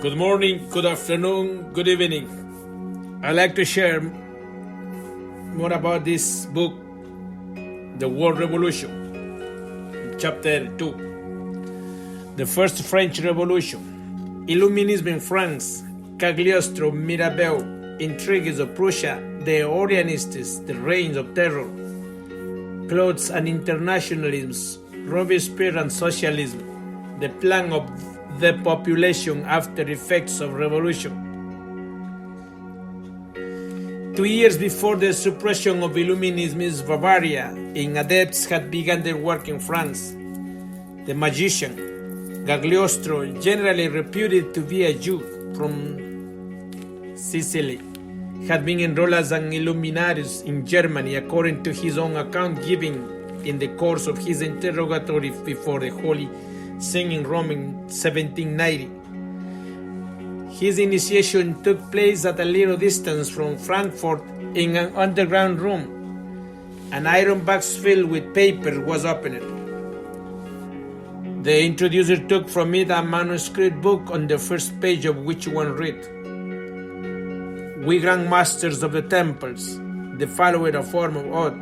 Good morning, good afternoon, good evening. I'd like to share more about this book, The World Revolution, chapter 2. The First French Revolution. Illuminism in France, Cagliostro, Mirabeau, intrigues of Prussia, the Orienists, the reigns of terror, clothes and internationalism, Robespierre and socialism, the plan of the population after effects of revolution. 2 years before the suppression of Illuminism, Bavaria in adepts had begun their work in France. The magician, Cagliostro, generally reputed to be a Jew from Sicily, had been enrolled as an Illuminatus in Germany according to his own account given in the course of his interrogatory before the Holy See in Rome in 1790. His initiation took place at a little distance from Frankfurt in an underground room. An iron box filled with paper was opened. The introducer took from it a manuscript book on the first page of which one read, "We Grand Masters of the Temples," the following a form of oath,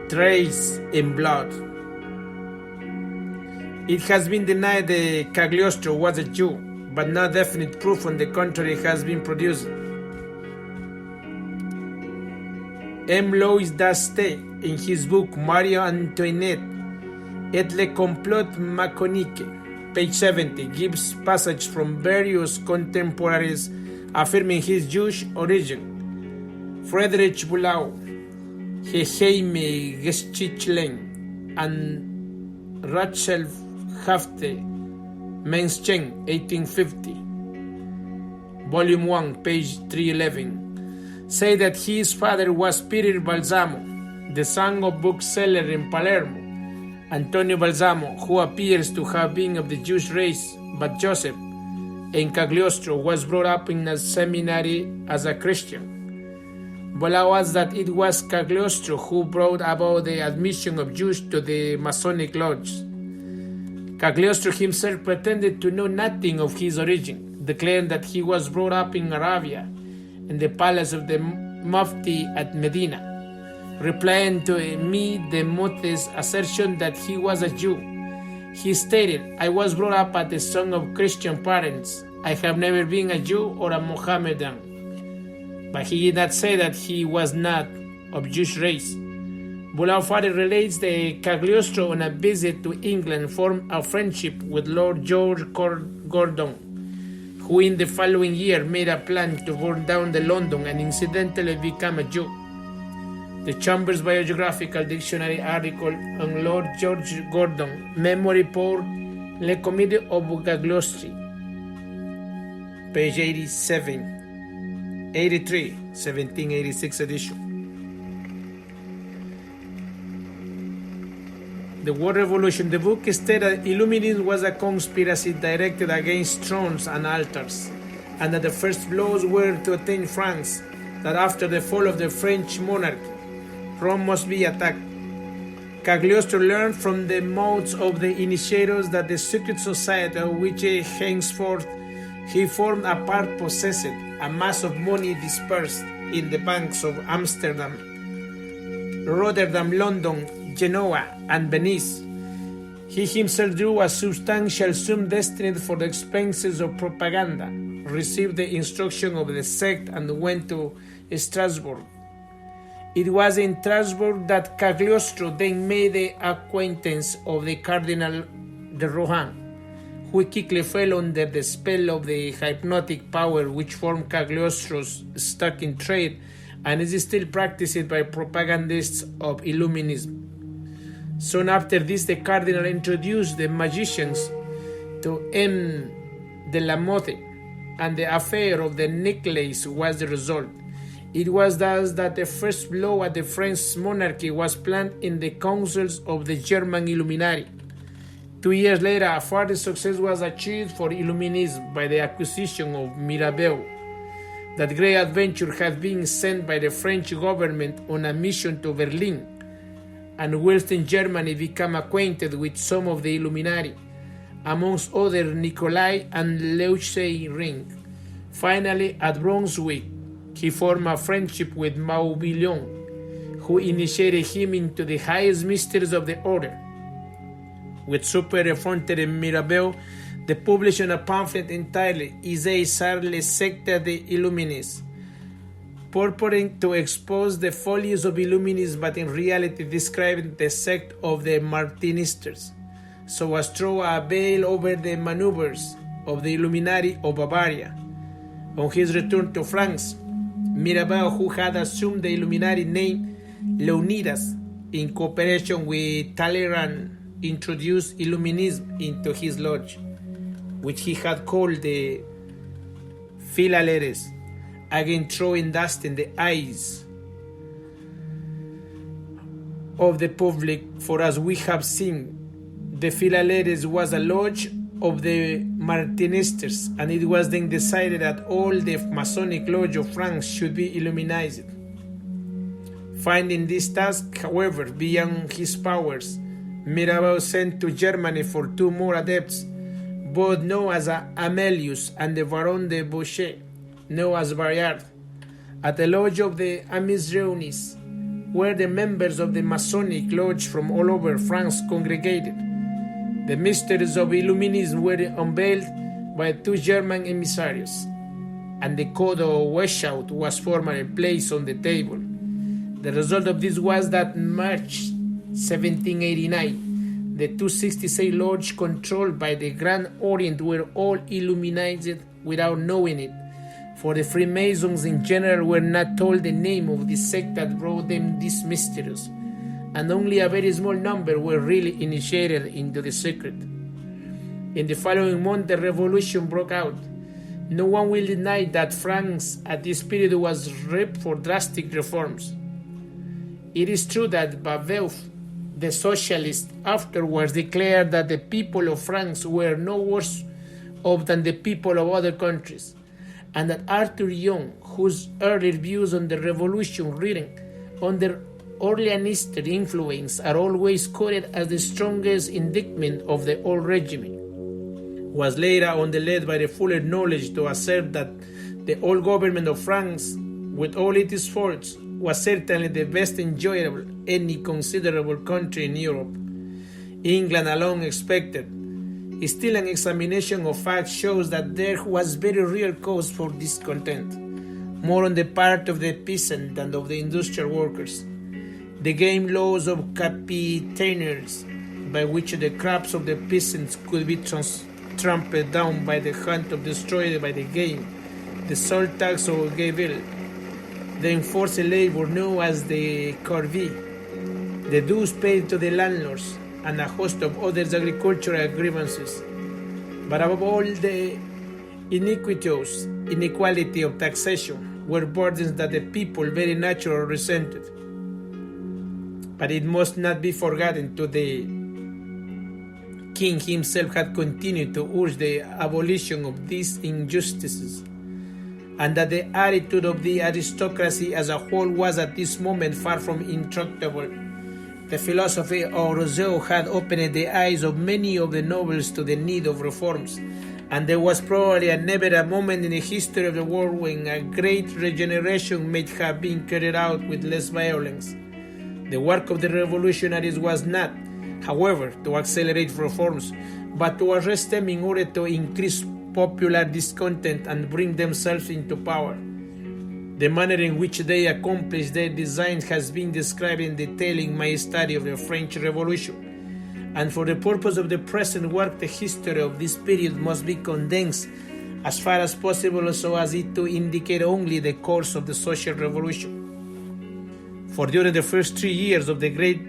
"trace in blood." It has been denied that Cagliostro was a Jew, but no definite proof on the contrary has been produced. M. Louis d'Aste, in his book Marie Antoinette et le complot maçonnique, page 70, gives passages from various contemporaries affirming his Jewish origin. Friedrich Bulau, Geheime Geschichten, and Rachel Hafte, Menschen, 1850, Volume 1, page 311, say that his father was Peter Balsamo, the son of bookseller in Palermo, Antonio Balsamo, who appears to have been of the Jewish race, but Joseph, and Cagliostro was brought up in a seminary as a Christian. Bola adds that it was Cagliostro who brought about the admission of Jews to the Masonic lodges. Cagliostro himself pretended to know nothing of his origin, declaring that he was brought up in Arabia, in the palace of the Mufti at Medina. Replying to me the Mufti's assertion that he was a Jew, he stated, "I was brought up as the son of Christian parents. I have never been a Jew or a Mohammedan." But he did not say that he was not of Jewish race. Bulau further relates that Cagliostro on a visit to England formed a friendship with Lord George Gordon, who in the following year made a plan to burn down the London and incidentally become a Jew. The Chambers Biographical Dictionary article on Lord George Gordon, Memory pour le Comité of Cagliostro, page 83, 1786 edition. The World Revolution. The book stated that Illuminism was a conspiracy directed against thrones and altars, and that the first blows were to attain France, that after the fall of the French monarchy, Rome must be attacked. Cagliostro learned from the mouths of the initiators that the secret society of which henceforth he formed a part possessed a mass of money dispersed in the banks of Amsterdam, Rotterdam, London, Genoa, and Venice. He himself drew a substantial sum destined for the expenses of propaganda, received the instruction of the sect, and went to Strasbourg. It was in Strasbourg that Cagliostro then made the acquaintance of the Cardinal de Rohan, who quickly fell under the spell of the hypnotic power which formed Cagliostro's stock in trade and is still practiced by propagandists of Illuminism. Soon after this, the Cardinal introduced the magicians to M. de la Mothe, and the affair of the necklace was the result. It was thus that the first blow at the French monarchy was planted in the councils of the German Illuminati. 2 years later, a further success was achieved for Illuminism by the acquisition of Mirabeau. That great adventure had been sent by the French government on a mission to Berlin, and whilst in Germany became acquainted with some of the Illuminati, amongst other Nikolai and Leuchse-Ring. Finally, at Brunswick, he formed a friendship with Maubilion, who initiated him into the highest mysteries of the order. With super effrontery Mirabeau, they published a pamphlet entitled Idées sur les sectes des Illuministes, purporting to expose the follies of Illuminists, but in reality describing the sect of the Martinisters, so as to throw a veil over the maneuvers of the Illuminati of Bavaria. On his return to France, Mirabeau, who had assumed the Illuminati name Leonidas in cooperation with Talleyrand, introduced Illuminism into his lodge, which he had called the Philaleres, again throwing dust in the eyes of the public, for as we have seen, the Philaleres was a lodge of the Martinisters, and it was then decided that all the Masonic Lodge of France should be Illuminized. Finding this task, however, beyond his powers, Mirabeau sent to Germany for 2 more adepts, both known as Amelius and the Baron de Boucher, known as Bayard, at the lodge of the Amis Reunis, where the members of the Masonic Lodge from all over France congregated. The mysteries of Illuminism were unveiled by 2 German emissaries, and the Code of Weishaupt was formally placed on the table. The result of this was that March 1789, the 266 lodges controlled by the Grand Orient were all illuminated without knowing it, for the Freemasons in general were not told the name of the sect that brought them these mysteries, and only a very small number were really initiated into the secret. In the following month, the revolution broke out. No one will deny that France at this period was ripe for drastic reforms. It is true that Babeuf, the socialist, afterwards declared that the people of France were no worse off than the people of other countries, and that Arthur Young, whose earlier views on the revolution written under Orleanist influence are always quoted as the strongest indictment of the old regime, was later on led by the fuller knowledge to assert that the old government of France, with all its faults, was certainly the best enjoyable any considerable country in Europe. England alone expected. Still, an examination of facts shows that there was very real cause for discontent, more on the part of the peasant than of the industrial workers. The game laws of capitaneers, by which the crops of the peasants could be trampled down by the hunt or destroyed by the game, the salt tax of Gaville, the enforced labor known as the corvée, the dues paid to the landlords, and a host of other agricultural grievances. But above all, the inequality of taxation were burdens that the people very naturally resented. But it must not be forgotten that the king himself had continued to urge the abolition of these injustices, and that the attitude of the aristocracy as a whole was at this moment far from intractable. The philosophy of Rousseau had opened the eyes of many of the nobles to the need of reforms, and there was probably never a moment in the history of the world when a great regeneration might have been carried out with less violence. The work of the revolutionaries was not, however, to accelerate reforms, but to arrest them in order to increase popular discontent and bring themselves into power. The manner in which they accomplished their design has been described in detail in my study of the French Revolution, and for the purpose of the present work, the history of this period must be condensed as far as possible so as it to indicate only the course of the social revolution. For during the first 3 years of the great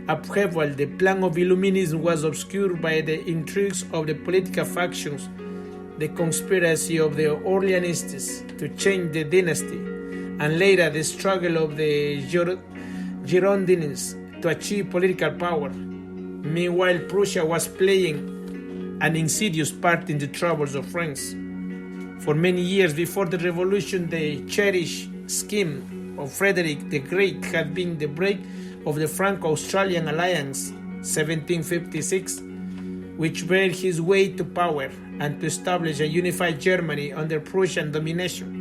upheaval, the plan of Illuminism was obscured by the intrigues of the political factions, the conspiracy of the Orleanists to change the dynasty, and later the struggle of the Girondins to achieve political power. Meanwhile, Prussia was playing an insidious part in the troubles of France. For many years before the revolution, the cherished scheme of Frederick the Great had been the break of the Franco-Australian alliance, 1756, which barred his way to power and to establish a unified Germany under Prussian domination.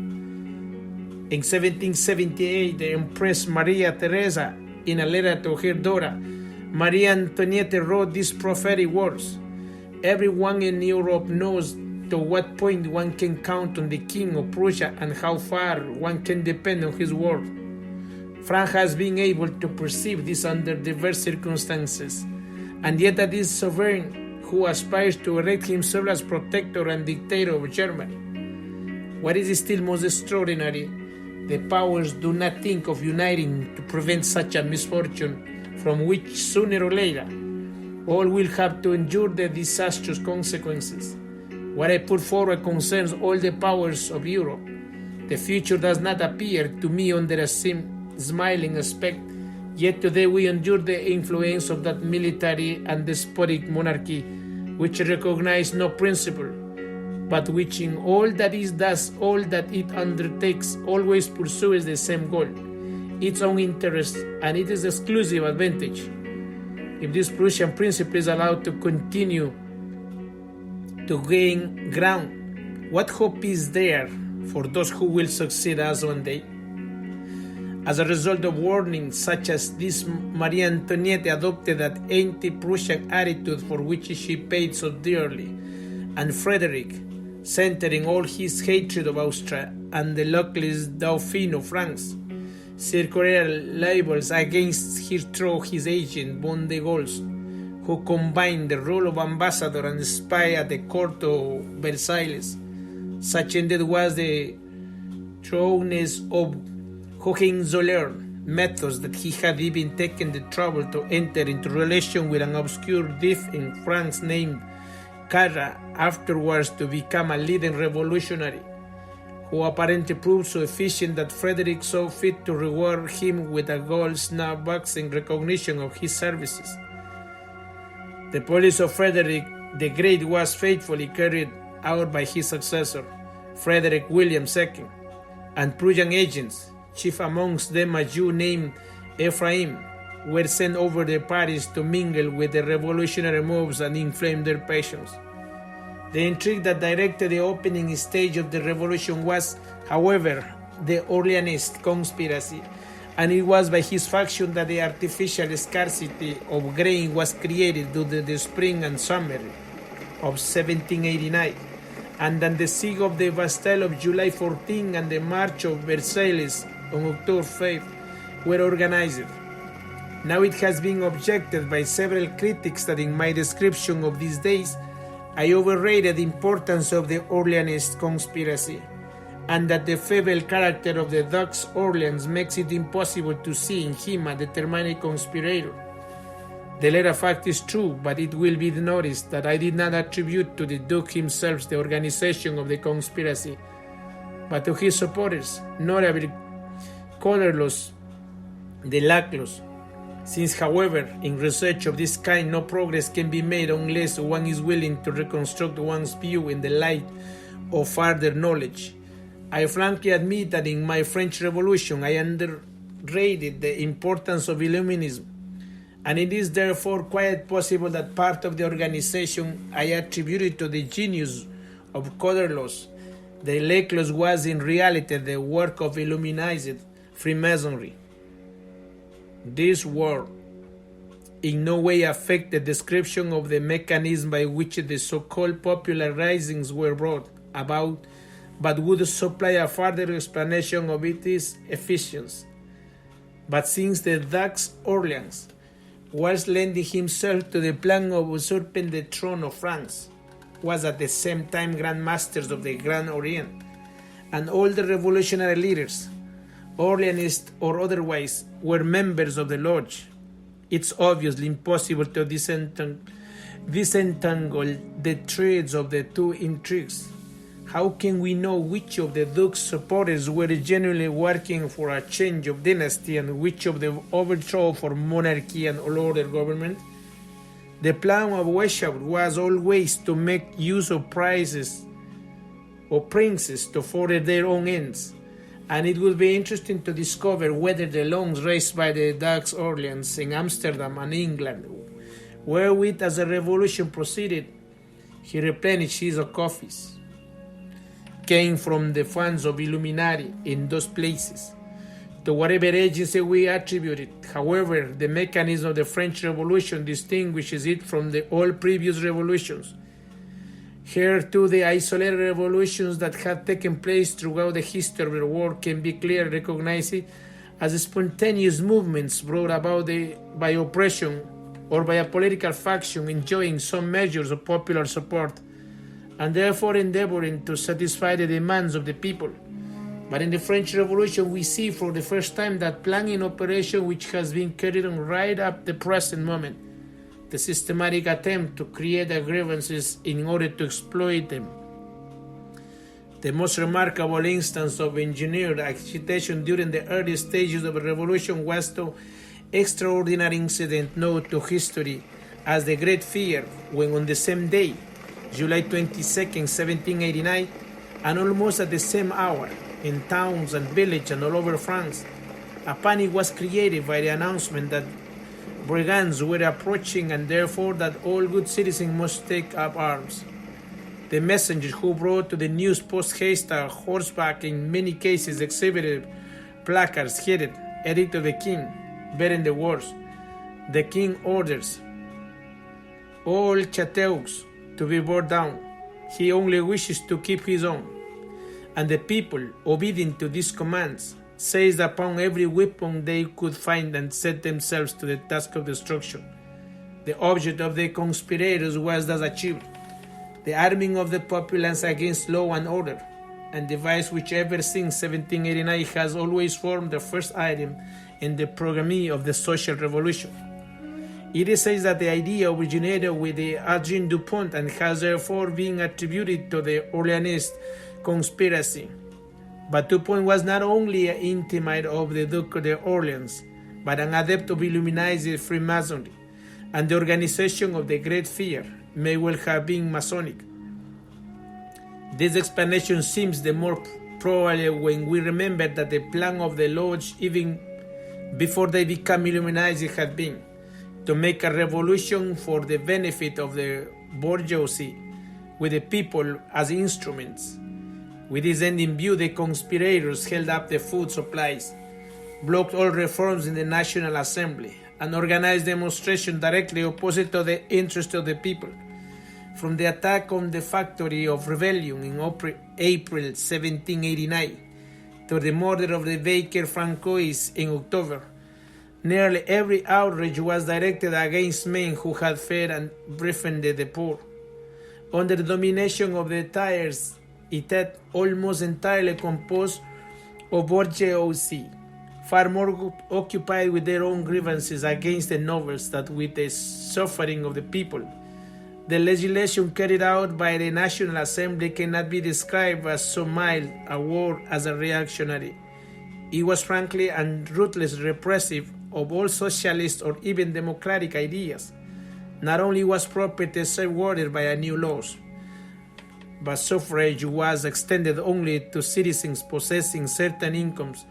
In 1778, the Empress Maria Theresa, in a letter to her daughter, Maria Antoniette, wrote these prophetic words: "Everyone in Europe knows to what point one can count on the King of Prussia and how far one can depend on his word. France has been able to perceive this under diverse circumstances, and yet that is sovereign who aspires to erect himself as protector and dictator of Germany. What is still most extraordinary, the powers do not think of uniting to prevent such a misfortune, from which sooner or later all will have to endure the disastrous consequences. What I put forward concerns all the powers of Europe. The future does not appear to me under a smiling aspect, yet today we endure the influence of that military and despotic monarchy, which recognizes no principle, but which in all that it does, all that it undertakes, always pursues the same goal, its own interest and its exclusive advantage. If this Prussian principle is allowed to continue to gain ground, what hope is there for those who will succeed us one day?" As a result of warnings such as this, Maria Antoniette adopted that anti-Prussian attitude for which she paid so dearly, and Frederick, centering all his hatred of Austria and the luckless Dauphin of France, circulated libels against her through his agent Von de Gaulle, who combined the role of ambassador and spy at the court of Versailles. Such indeed was the thoroughness of Hohenzollern methods that he had even taken the trouble to enter into relation with an obscure thief in France named Carra, afterwards to become a leading revolutionary, who apparently proved so efficient that Frederick saw fit to reward him with a gold snuff box in recognition of his services. The policy of Frederick the Great was faithfully carried out by his successor, Frederick William II, and Prussian agents, chief amongst them a Jew named Ephraim, were sent over to Paris to mingle with the revolutionary moves and inflame their passions. The intrigue that directed the opening stage of the revolution was, however, the Orleanist conspiracy, and it was by his faction that the artificial scarcity of grain was created during the spring and summer of 1789, and then the siege of the Bastille of July 14 and the March of Versailles on October 5 were organized. Now it has been objected by several critics that in my description of these days I overrated the importance of the Orleanist conspiracy, and that the feeble character of the Duke's Orleans makes it impossible to see in him a determined conspirator. The latter fact is true, but it will be noticed that I did not attribute to the Duke himself the organization of the conspiracy, but to his supporters, notably Carlos de Laclos. Since, however, in research of this kind no progress can be made unless one is willing to reconstruct one's view in the light of further knowledge, I frankly admit that in my French Revolution I underrated the importance of Illuminism, and it is therefore quite possible that part of the organization I attributed to the genius of Carlos de Laclos was in reality the work of Illuminized Freemasonry. This word in no way affects the description of the mechanism by which the so-called popular risings were brought about, but would supply a further explanation of its efficiency. But since the Duke Orleans was lending himself to the plan of usurping the throne of France, was at the same time Grand Masters of the Grand Orient, and all the revolutionary leaders, Orleanist or otherwise, were members of the Lodge, it's obviously impossible to disentangle the threads of the two intrigues. How can we know which of the Duke's supporters were genuinely working for a change of dynasty and which of the overthrow for monarchy and all-order government? The plan of Weishaupt was always to make use of princes to further their own ends, and it will be interesting to discover whether the loans raised by the Duke Orleans in Amsterdam and England wherewith as the revolution proceeded, he replenished his coffers, came from the funds of Illuminati in those places. To whatever agency we attribute it, however, the mechanism of the French Revolution distinguishes it from all previous revolutions. Here too the isolated revolutions that have taken place throughout the history of the world can be clearly recognized as spontaneous movements brought about by oppression or by a political faction enjoying some measures of popular support and therefore endeavoring to satisfy the demands of the people. But in the French Revolution we see for the first time that plan in operation which has been carried on right up to the present moment, the systematic attempt to create grievances in order to exploit them. The most remarkable instance of engineered agitation during the early stages of the revolution was the extraordinary incident known to history as the Great Fear, when on the same day, July 22nd, 1789, and almost at the same hour, in towns and villages and all over France, a panic was created by the announcement that brigands were approaching and therefore that all good citizens must take up arms. The messengers who brought to the news post-haste horseback in many cases exhibited placards headed Edict of the King, bearing the words, "The King orders all chateaux to be brought down. He only wishes to keep his own." And the people, obedient to these commands, seized upon every weapon they could find and set themselves to the task of destruction. The object of the conspirators was thus achieved, the arming of the populace against law and order, a device which ever since 1789 has always formed the first item in the programme of the social revolution. It is said that the idea originated with the Agent Dupont and has therefore been attributed to the Orleanist conspiracy. But Dupont was not only an intimate of the Duke of Orleans, but an adept of Illuminati Freemasonry, and the organization of the Great Fear may well have been Masonic. This explanation seems the more probable when we remember that the plan of the Lodge, even before they became Illuminati, had been to make a revolution for the benefit of the bourgeoisie, with the people as instruments. With this end in view, the conspirators held up the food supplies, blocked all reforms in the National Assembly, and organized demonstrations directly opposite to the interest of the people. From the attack on the factory of rebellion in April 1789 to the murder of the baker Francois in October, nearly every outrage was directed against men who had fed and befriended the poor. Under the domination of the Tiers, it had almost entirely composed of bourgeoisie, far more occupied with their own grievances against the nobles than with the suffering of the people. The legislation carried out by the National Assembly cannot be described as so mild a word as a reactionary. It was frankly and ruthlessly repressive of all socialist or even democratic ideas. Not only was property safeguarded by new laws, but suffrage was extended only to citizens possessing certain incomes,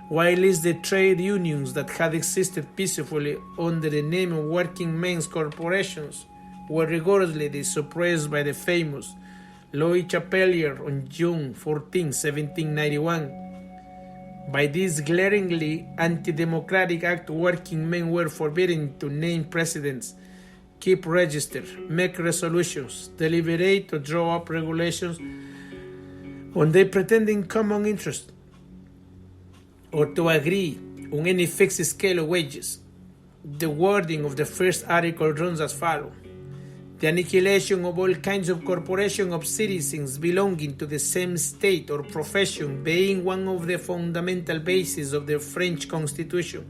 while the trade unions that had existed peacefully under the name of working men's corporations were rigorously suppressed by the famous Louis Chapelier on June 14, 1791. By this glaringly anti-democratic act, working men were forbidden to name presidents, keep register, make resolutions, deliberate, or draw up regulations on their pretending common interest, or to agree on any fixed scale of wages. The wording of the first article runs as follows: the annihilation of all kinds of corporation of citizens belonging to the same state or profession being one of the fundamental bases of the French Constitution.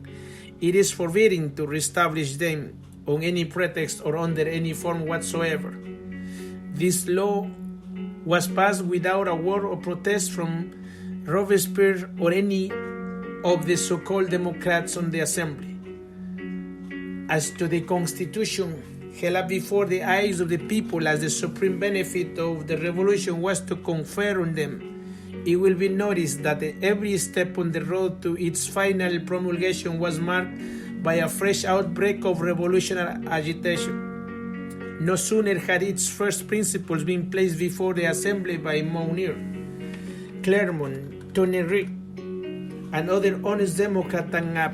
It is forbidden to reestablish them on any pretext or under any form whatsoever. This law was passed without a word of protest from Robespierre or any of the so-called Democrats on the Assembly. As to the Constitution, held up before the eyes of the people as the supreme benefit of the revolution was to confer on them, it will be noticed that every step on the road to its final promulgation was marked by a fresh outbreak of revolutionary agitation. No sooner had its first principles been placed before the assembly by Mounier, Clermont, Tonnerre, and other honest Democrats, and a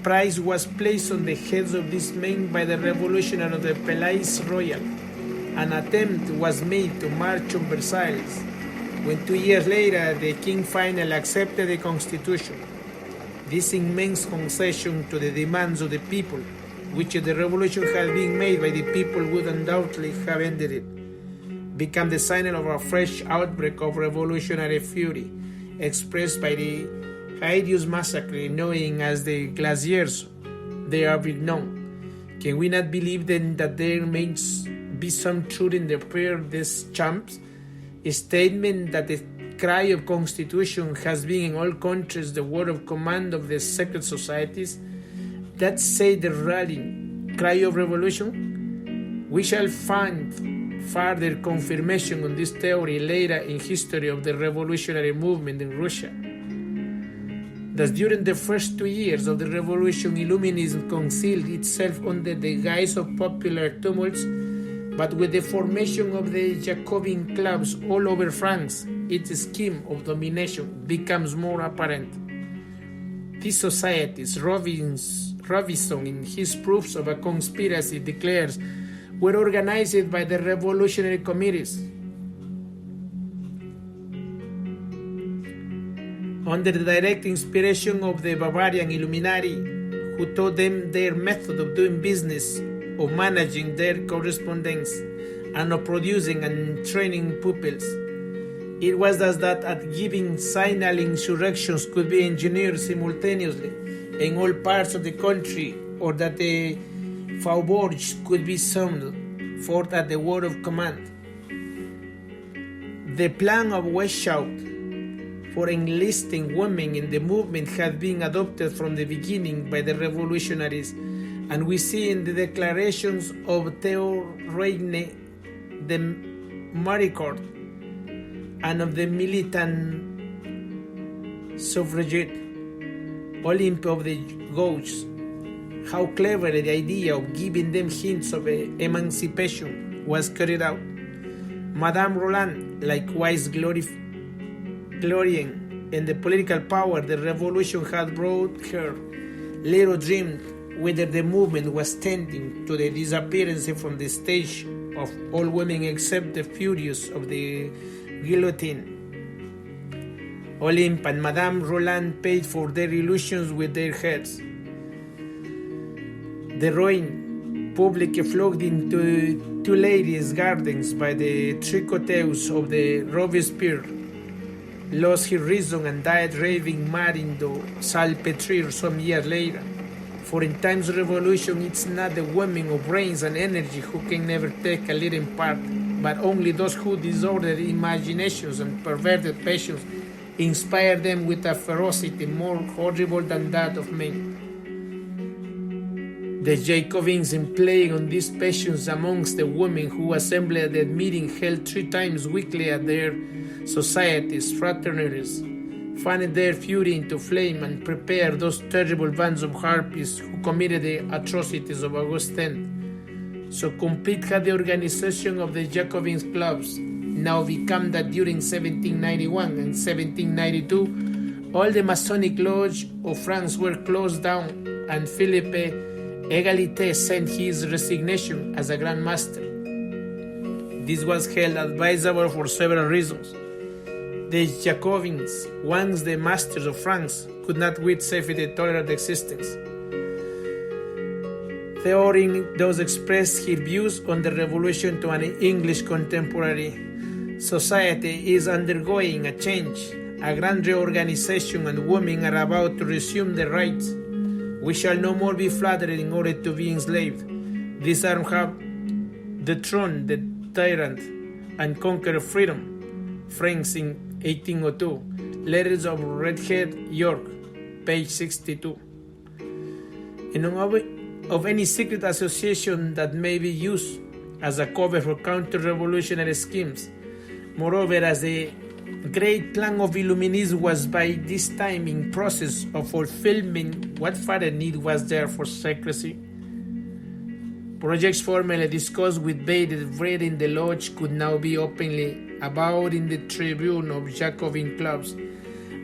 price was placed on the heads of these men by the revolutionary of the Palais Royal. An attempt was made to march on Versailles, when 2 years later the king finally accepted the constitution. This immense concession to the demands of the people, which if the revolution had been made by the people would undoubtedly have ended it, became the sign of a fresh outbreak of revolutionary fury, expressed by the hideous massacre known as the Glaciers de Avignon. Can we not believe then that there may be some truth in the prayer des champs, a statement that the cry of constitution has been in all countries the word of command of the secret societies? That say the rallying cry of revolution? We shall find further confirmation on this theory later in history of the revolutionary movement in Russia. Thus, during the first 2 years of the revolution, Illuminism concealed itself under the guise of popular tumults, but with the formation of the Jacobin clubs all over France, its scheme of domination becomes more apparent. These societies, Robinson, in his proofs of a conspiracy, declares, were organized by the revolutionary committees. Under the direct inspiration of the Bavarian Illuminati, who taught them their method of doing business, of managing their correspondence, and of producing and training pupils. It was thus that at giving signal insurrections could be engineered simultaneously in all parts of the country, or that the faubourgs could be summoned forth at the word of command. The plan of Weishaupt for enlisting women in the movement had been adopted from the beginning by the revolutionaries, and we see in the declarations of Theo Reine de Maricourt and of the militant suffragette Olympe of the Gauchos, how cleverly the idea of giving them hints of emancipation was carried out. Madame Roland, likewise glorying in the political power the revolution had brought her, little dreamed whether the movement was tending to the disappearance from the stage of all women except the furious of the guillotine. Olympe and Madame Roland paid for their illusions with their heads. The ruined public flocked into two ladies' gardens by the tricoteus of the Robespierre, lost his reason and died raving mad in the Salpêtrière some years later. For in times of revolution, it's not the women of brains and energy who can never take a leading part, but only those who disordered imaginations and perverted passions inspire them with a ferocity more horrible than that of men. The Jacobins, in playing on these passions amongst the women who assembled at the meeting held 3 times weekly at their societies, fraternities, fanned their fury into flame and prepared those terrible bands of harpies who committed the atrocities of August 10th. So complete had the organization of the Jacobins clubs now become that during 1791 and 1792 all the Masonic lodges of France were closed down, and Philippe Egalité sent his resignation as a Grand Master. This was held advisable for several reasons. The Jacobins, once the masters of France, could not with safety tolerate existence. Theorin thus expressed his views on the revolution to an English contemporary. Society is undergoing a change, a grand reorganization, and women are about to resume their rights. We shall no more be flattered in order to be enslaved. These arms have dethroned the tyrant and conquered freedom. France in 1802. Letters of Redhead, York, page 62. In of any secret association that may be used as a cover for counter-revolutionary schemes. Moreover, as the great plan of Illuminism was by this time in process of fulfillment, what further need was there for secrecy? Projects formerly discussed with bated breath in the lodge could now be openly avowed in the tribune of Jacobin clubs,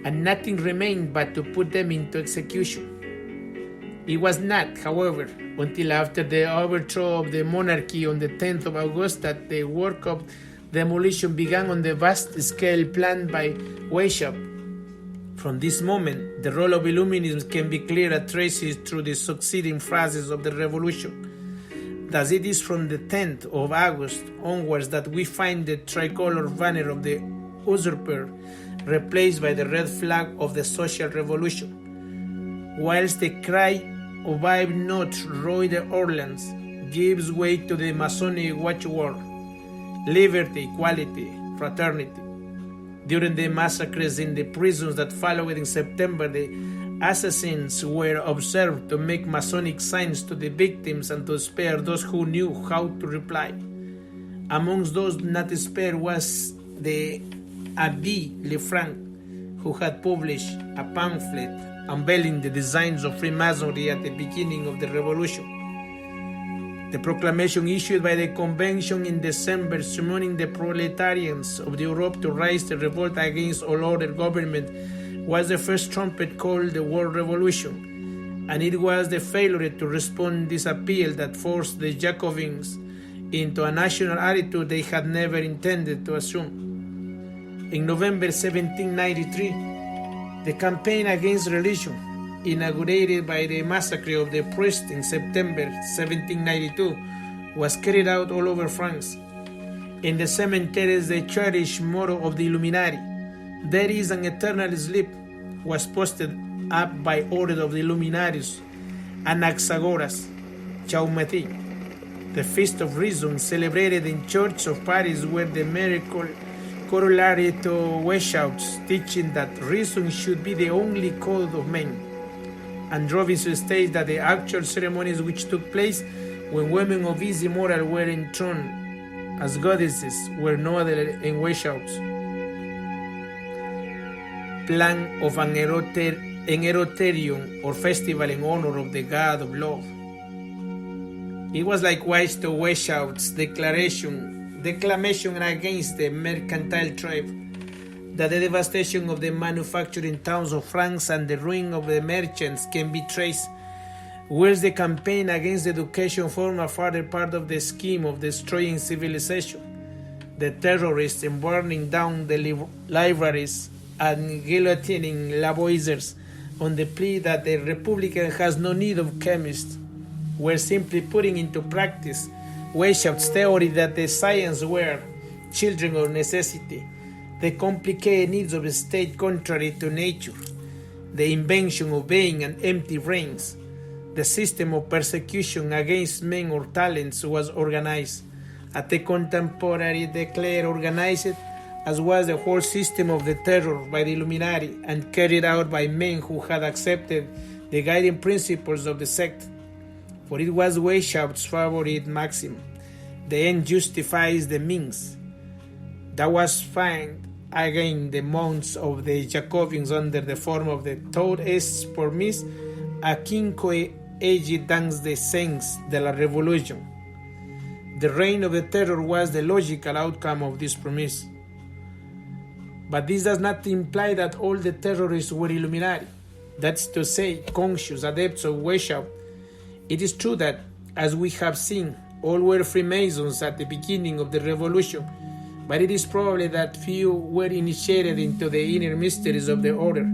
and nothing remained but to put them into execution. It was not, however, until after the overthrow of the monarchy on the 10th of August that the work of demolition began on the vast scale planned by Weishaupt. From this moment, the role of Illuminism can be clearly traced through the succeeding phases of the revolution. Thus, it is from the 10th of August onwards that we find the tricolor banner of the usurper replaced by the red flag of the social revolution, whilst the cry "Vive notre Roi d'Orléans" gives way to the Masonic watchword "Liberty, Equality, Fraternity." During the massacres in the prisons that followed in September, the assassins were observed to make Masonic signs to the victims and to spare those who knew how to reply. Amongst those not spared was the Abbé Lefranc, who had published a pamphlet unveiling the designs of Freemasonry at the beginning of the revolution. The proclamation issued by the convention in December summoning the proletarians of Europe to rise to revolt against all other government was the first trumpet called the World Revolution, and it was the failure to respond to this appeal that forced the Jacobins into a national attitude they had never intended to assume. In November 1793, the campaign against religion, inaugurated by the massacre of the priests in September 1792, was carried out all over France. In the cemeteries, the cherished motto of the Illuminati, "There is an eternal sleep," was posted up by order of the Illuminatis, Anaxagoras, Chaumati. The Feast of Reason, celebrated in Church of Paris, were the miracle corollary to Weishaupt's teaching that reason should be the only code of men. And Robinson states that the actual ceremonies which took place when women of easy moral were enthroned as goddesses were no other in Weishaupt's plan of an eroterium or festival in honor of the god of love. It was likewise to Weishaupt's declamation against the mercantile trade, that the devastation of the manufacturing towns of France and the ruin of the merchants can be traced, whereas the campaign against education formed a further part of the scheme of destroying civilization. The terrorists in burning down the libraries and guillotining Lavoisiers on the plea that the Republican has no need of chemists were simply putting into practice Weishaupt's theory that the science were children of necessity, the complicated needs of a state contrary to nature, the invention of vain and empty reigns. The system of persecution against men or talents was organized, at the contemporary declared organized, as was the whole system of the terror by the Illuminati and carried out by men who had accepted the guiding principles of the sect. For it was Weishaupt's favorite maxim, "The end justifies the means." That was found again the months of the Jacobins under the form of the "Tout est permis à quiconque age dans the sens de la Révolution." The reign of the terror was the logical outcome of this promise. But this does not imply that all the terrorists were Illuminati, that's to say, conscious adepts of Weishaupt. It is true that, as we have seen, all were Freemasons at the beginning of the revolution, but it is probable that few were initiated into the inner mysteries of the order.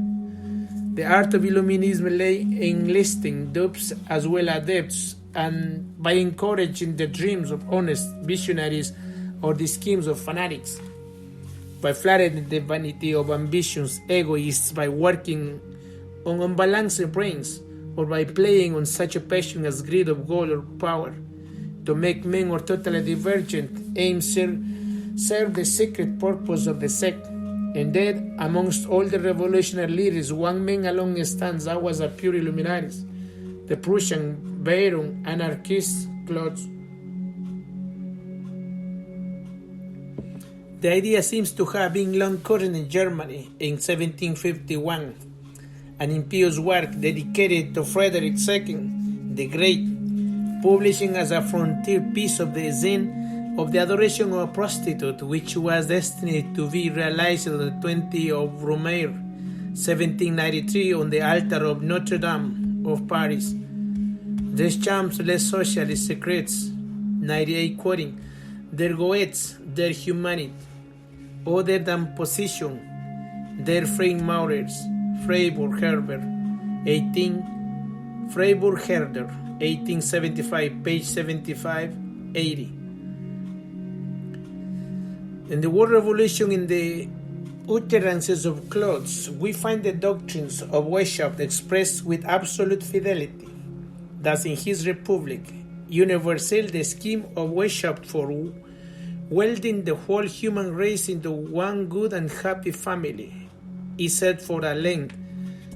The art of Illuminism lay in enlisting dupes as well as adepts, and by encouraging the dreams of honest visionaries or the schemes of fanatics, by flattering the vanity of ambitious egoists, by working on unbalanced brains, or by playing on such a passion as greed of gold or power, to make men or totally divergent aims serve the secret purpose of the sect. Indeed, amongst all the revolutionary leaders, one man alone stands out as a pure Illuminatus, the Prussian Baron anarchist Claude. The idea seems to have been long current in Germany in 1751. An impious work dedicated to Frederick II the Great publishing as a frontier piece of the scene of the adoration of a prostitute, which was destined to be realized on the 20th of Brumaire, 1793, on the altar of Notre Dame of Paris. These champs les socialist secrets, 98 quoting, their goets, their humanity, other than position, their frame maurers, Freiburg Herder, 1875, page 75, 80. In the World Revolution, in the utterances of Claude, we find the doctrines of Weishaupt expressed with absolute fidelity. Thus, in his Republic Universelle, the scheme of Weishaupt for welding the whole human race into one good and happy family is set for a length,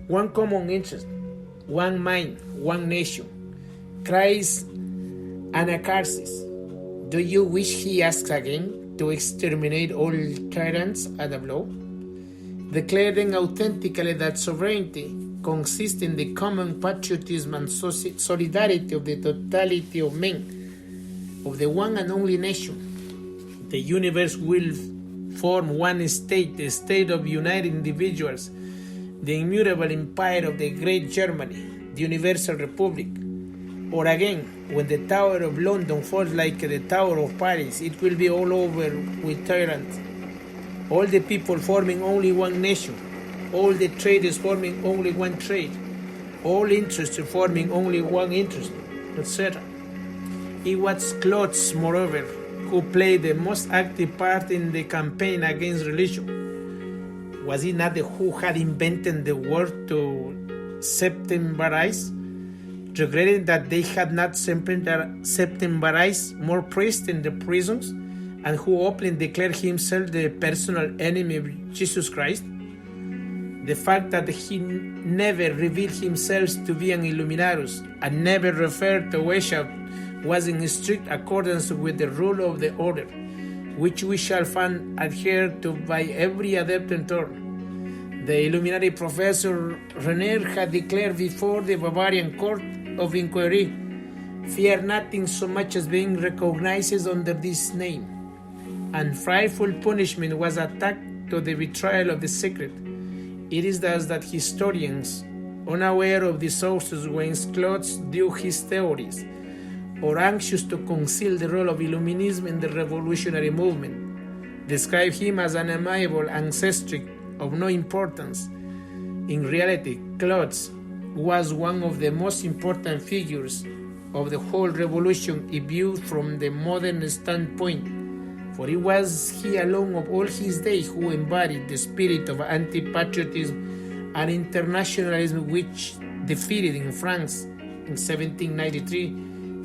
one common interest, one mind, one nation. Christ Anacharsis, do you wish, he asks again, to exterminate all tyrants at a blow? Declaring authentically that sovereignty consists in the common patriotism and solidarity of the totality of men, of the one and only nation. The universe will form one state, the state of united individuals, the immutable empire of the great Germany, the Universal Republic. Or again, when the Tower of London falls like the Tower of Paris, it will be all over with tyrants. All the people forming only one nation, all the traders forming only one trade, all interests forming only one interest, etc. It was Claude, moreover, who played the most active part in the campaign against religion. Was he not the who had invented the word to septemberize, regretting that they had not septemberized more priests in the prisons, and who openly declared himself the personal enemy of Jesus Christ? The fact that he never revealed himself to be an Illuminatus and never referred to Weishaupt was in strict accordance with the rule of the order, which we shall find adhered to by every adept in turn. The Illuminati professor Renner had declared before the Bavarian Court of Inquiry, "Fear nothing so much as being recognized under this name." And frightful punishment was attached to the betrayal of the secret. It is thus that historians, unaware of the sources whence Claude drew his theories, or anxious to conceal the role of Illuminism in the revolutionary movement, describe him as an amiable ancestry of no importance. In reality, Claude was one of the most important figures of the whole revolution if viewed from the modern standpoint, for it was he alone of all his day who embodied the spirit of anti-patriotism and internationalism which, defeated in France in 1793,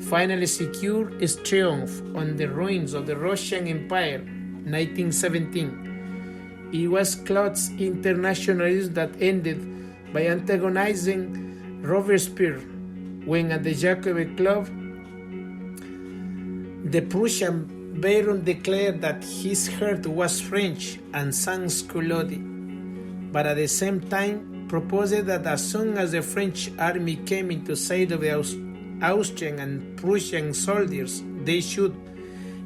finally secured its triumph on the ruins of the Russian Empire, 1917. It was Claude's internationalism that ended by antagonizing Robespierre when at the Jacobin Club the Prussian Baron declared that his heart was French and sans culotte, but at the same time proposed that as soon as the French army came into sight of the Austrian and Prussian soldiers, they should,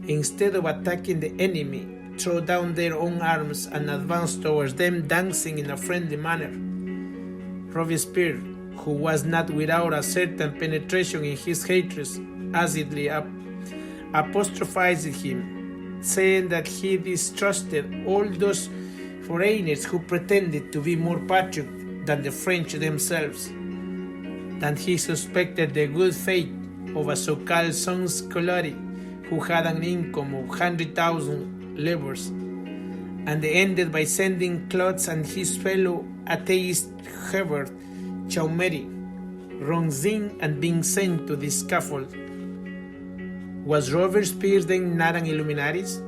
instead of attacking the enemy, throw down their own arms and advance towards them, dancing in a friendly manner. Robespierre, who was not without a certain penetration in his hatred, acidly apostrophized him, saying that he distrusted all those foreigners who pretended to be more patriotic than the French themselves, that he suspected the good faith of a so-called sans-culotte who had an income of 100,000 livres, and they ended by sending Claude and his fellow atheist Hebert, Chaumery, Ronzin, and being sent to the scaffold. Was Robespierre then not an Illuminatis?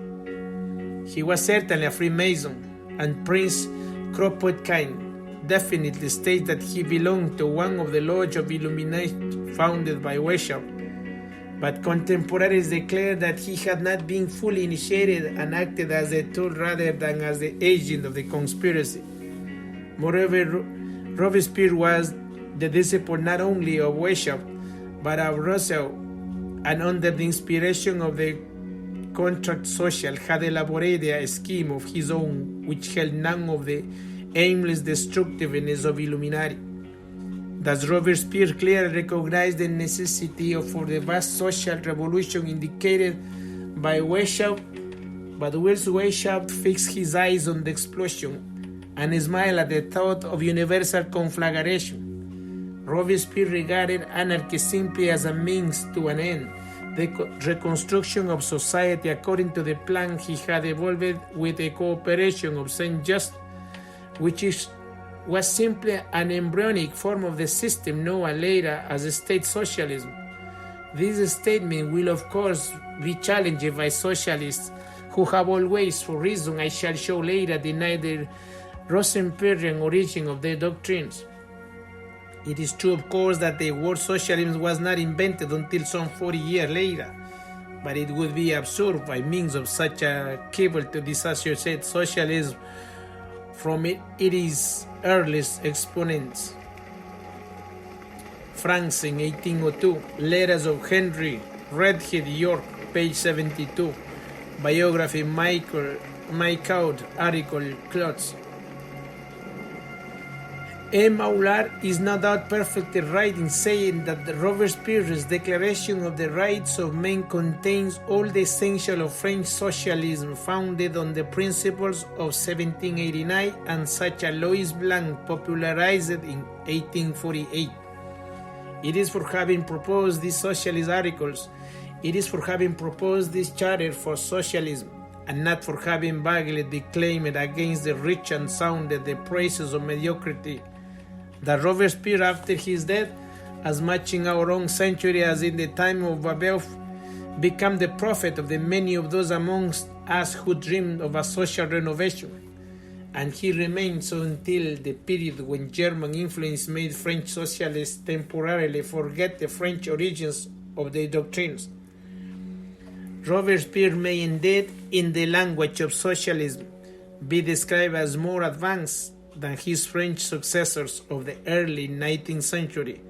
He was certainly a Freemason, and Prince Kropotkin definitely states that he belonged to one of the Lodge of Illuminati founded by Weishaupt, but contemporaries declared that he had not been fully initiated and acted as a tool rather than as the agent of the conspiracy. Moreover, Robespierre was the disciple not only of Weishaupt, but of Rousseau, and under the inspiration of the contract social, had elaborated a scheme of his own which held none of the aimless destructiveness of Illuminati. Thus Robespierre clearly recognized the necessity for the vast social revolution indicated by Weishaupt, but whilst Weishaupt fixed his eyes on the explosion and smiled at the thought of universal conflagration, Robespierre regarded anarchy simply as a means to an end, the reconstruction of society according to the plan he had evolved with the cooperation of Saint-Just, which was simply an embryonic form of the system known later as state socialism. This statement will of course be challenged by socialists who have always, for reasons I shall show later, denied the Robespierrean origin of their doctrines. It is true, of course, that the word socialism was not invented until some 40 years later, but it would be absurd by means of such a cable to disassociate socialism from its earliest exponents. France in 1802, Letters of Henry Redhead York, page 72, biography Maillard, article Clots. M. Aulard is no doubt perfectly right in saying that the Robespierre's Declaration of the Rights of Man contains all the essential of French socialism founded on the principles of 1789 and such as Louis Blanc popularized in 1848. It is for having proposed these socialist articles, it is for having proposed this charter for socialism, and not for having vaguely declaimed against the rich and sounded the praises of mediocrity, that Robespierre after his death, as much in our own century as in the time of Babeuf, became the prophet of the many of those amongst us who dreamed of a social renovation, and he remained so until the period when German influence made French socialists temporarily forget the French origins of their doctrines. Robespierre may indeed, in the language of socialism, be described as more advanced than his French successors of the early 19th century,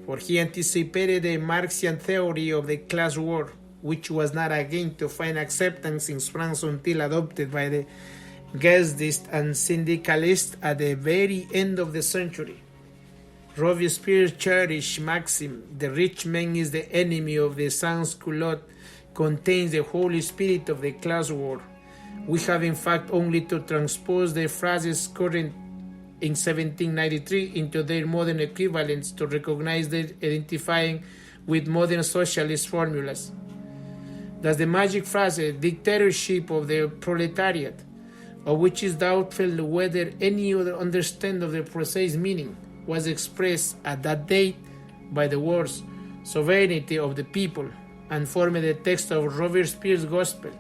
for he anticipated the Marxian theory of the class war, which was not again to find acceptance in France until adopted by the Guesdists and syndicalists at the very end of the century. Robespierre's cherished maxim, "The rich man is the enemy of the sans-culotte," contains the whole spirit of the class war. We have in fact only to transpose the phrases current in 1793 into their modern equivalents to recognize their identifying with modern socialist formulas. Thus the magic phrase, "dictatorship of the proletariat," of which is doubtful whether any other understand of the precise meaning, was expressed at that date by the words "sovereignty of the people," and formed the text of Robespierre's gospel.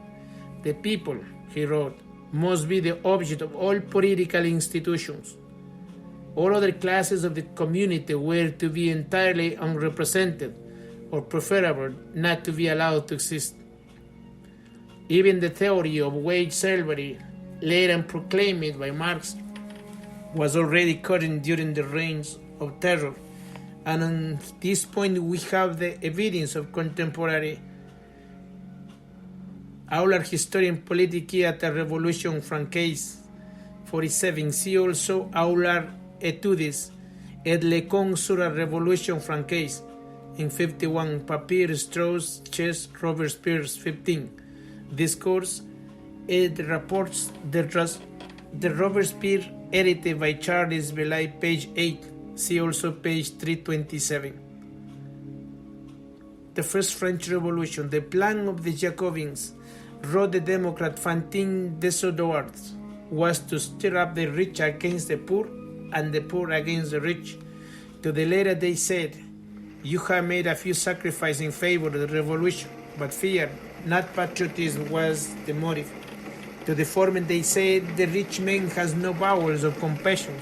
"The people," he wrote, "must be the object of all political institutions. All other classes of the community were to be entirely unrepresented, or preferable not to be allowed to exist." Even the theory of wage slavery, later proclaimed by Marx, was already current during the reigns of terror, and on this point we have the evidence of contemporary Aulard, historien politique at la Révolution Française, 47. See also Aulard Études et le Con sur la Révolution Française, in 51. Papier, Strauss, Chess, Robespierre, 15. Discourse et Rapports de Robespierre, edited by Charles Belay, page 8. See also page 327. The First French Revolution. The plan of the Jacobins, wrote the Democrat Fantin Desodoard, was to stir up the rich against the poor and the poor against the rich. To the latter they said, "You have made a few sacrifices in favor of the revolution, but fear, not patriotism, was the motive." To the former they said, "The rich man has no bowels of compassion,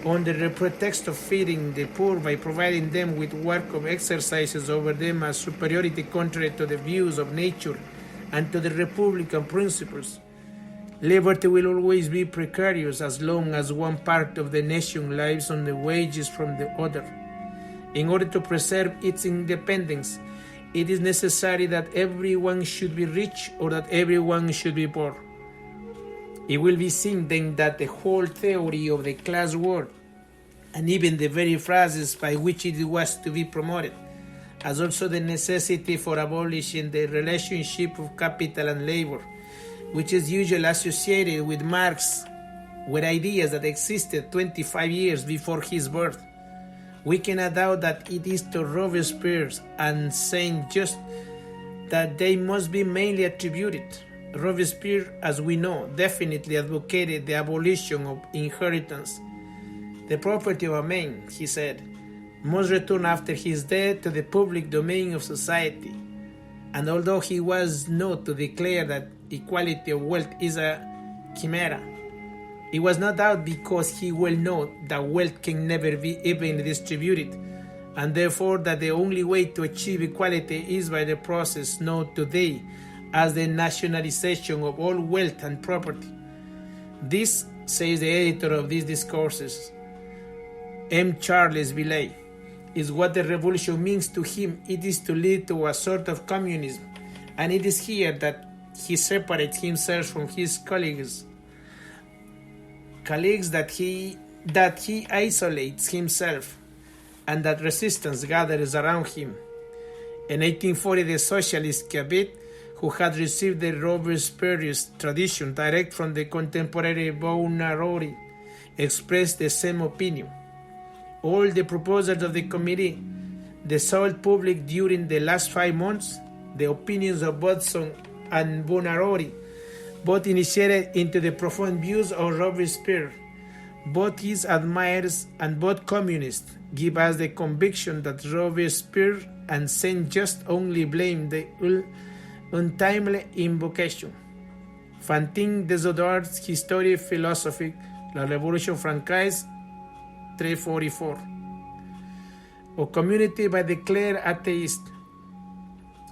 under the pretext of feeding the poor by providing them with work of exercises over them as superiority contrary to the views of nature and to the republican principles. Liberty will always be precarious as long as one part of the nation lives on the wages from the other. In order to preserve its independence, it is necessary that everyone should be rich or that everyone should be poor. It will be seen then that the whole theory of the class war, and even the very phrases by which it was to be promoted, as also the necessity for abolishing the relationship of capital and labor, which is usually associated with Marx, were ideas that existed 25 years before his birth. We cannot doubt that it is to Robespierre and Saint-Just that they must be mainly attributed. Robespierre, as we know, definitely advocated the abolition of inheritance. The property of a man, he said, must return after his death to the public domain of society. And although he was not to declare that equality of wealth is a chimera, it was no doubt because he well knew that wealth can never be evenly distributed, and therefore that the only way to achieve equality is by the process known today as the nationalization of all wealth and property. This, says the editor of these discourses, M. Charles Villay, is what the revolution means to him. It is to lead to a sort of communism, and it is here that he separates himself from his colleagues that he isolates himself, and that resistance gathers around him. In 1840, the socialist cabinet, who had received the Robespierre's tradition direct from the contemporary Buonarroti, expressed the same opinion. All the proposals of the committee, the sole public during the last 5 months, the opinions of Bodson and Buonarroti, both initiated into the profound views of Robespierre, both his admirers and both communists, give us the conviction that Robespierre and Saint-Just only blame the untimely invocation. Fantin Desodard's History philosophique, La Révolution Francaise, 344. A community by the clear atheist,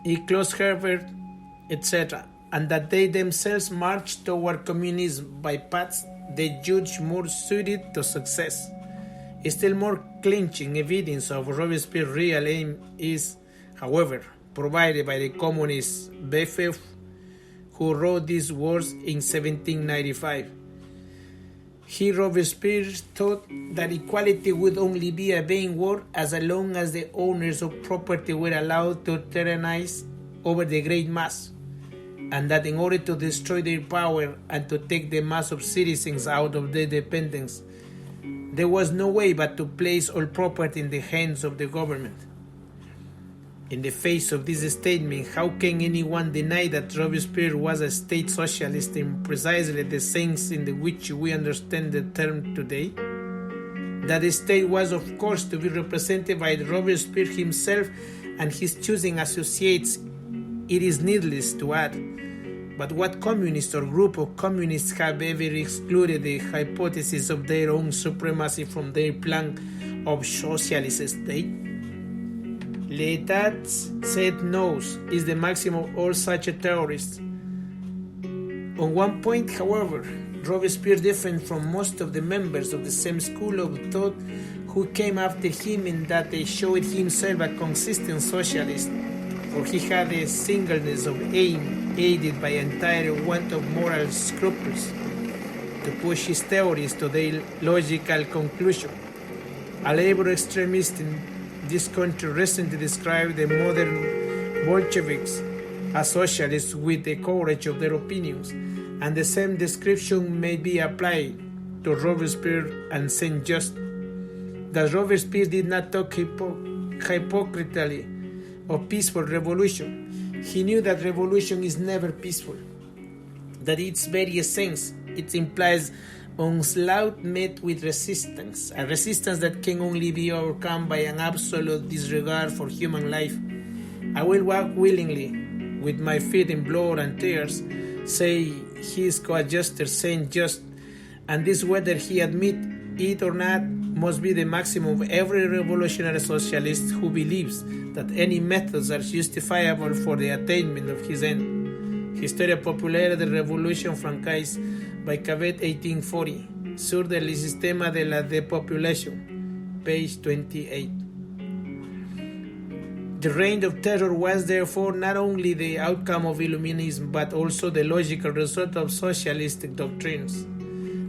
Eclos Herbert, etc., and that they themselves march toward communism by paths they judge more suited to success. Still more clinching evidence of Robespierre's real aim is, however, provided by the communist Beffeuf, who wrote these words in 1795. He, Robespierre, thought that equality would only be a vain word as long as the owners of property were allowed to tyrannize over the great mass, and that in order to destroy their power and to take the mass of citizens out of their dependence, there was no way but to place all property in the hands of the government. In the face of this statement, how can anyone deny that Robespierre was a state socialist in precisely the sense in which we understand the term today? That the state was, of course, to be represented by Robespierre himself and his choosing associates, it is needless to add. But what communist or group of communists have ever excluded the hypothesis of their own supremacy from their plan of socialist state? L'État, said knows, is the maximum of all such theorists. On one point, however, Robespierre differed from most of the members of the same school of thought who came after him in that they showed himself a consistent socialist, for he had a singleness of aim aided by entire want of moral scruples to push his theories to their logical conclusion. A labor extremist in this country recently described the modern Bolsheviks as socialists with the courage of their opinions, and the same description may be applied to Robespierre and Saint-Just. That Robespierre did not talk hypocritically of peaceful revolution. He knew that revolution is never peaceful, that its very essence, it implies onslaught met with resistance, a resistance that can only be overcome by an absolute disregard for human life. I will walk willingly, with my feet in blood and tears, say his coadjutor Saint-Just, and this, whether he admit it or not, must be the maximum of every revolutionary socialist who believes that any methods are justifiable for the attainment of his end. Historia Populaire de Révolution Francaise by Cabet 1840, Sur del Sistema de la Depopulation, page 28. The reign of terror was therefore not only the outcome of Illuminism, but also the logical result of socialistic doctrines.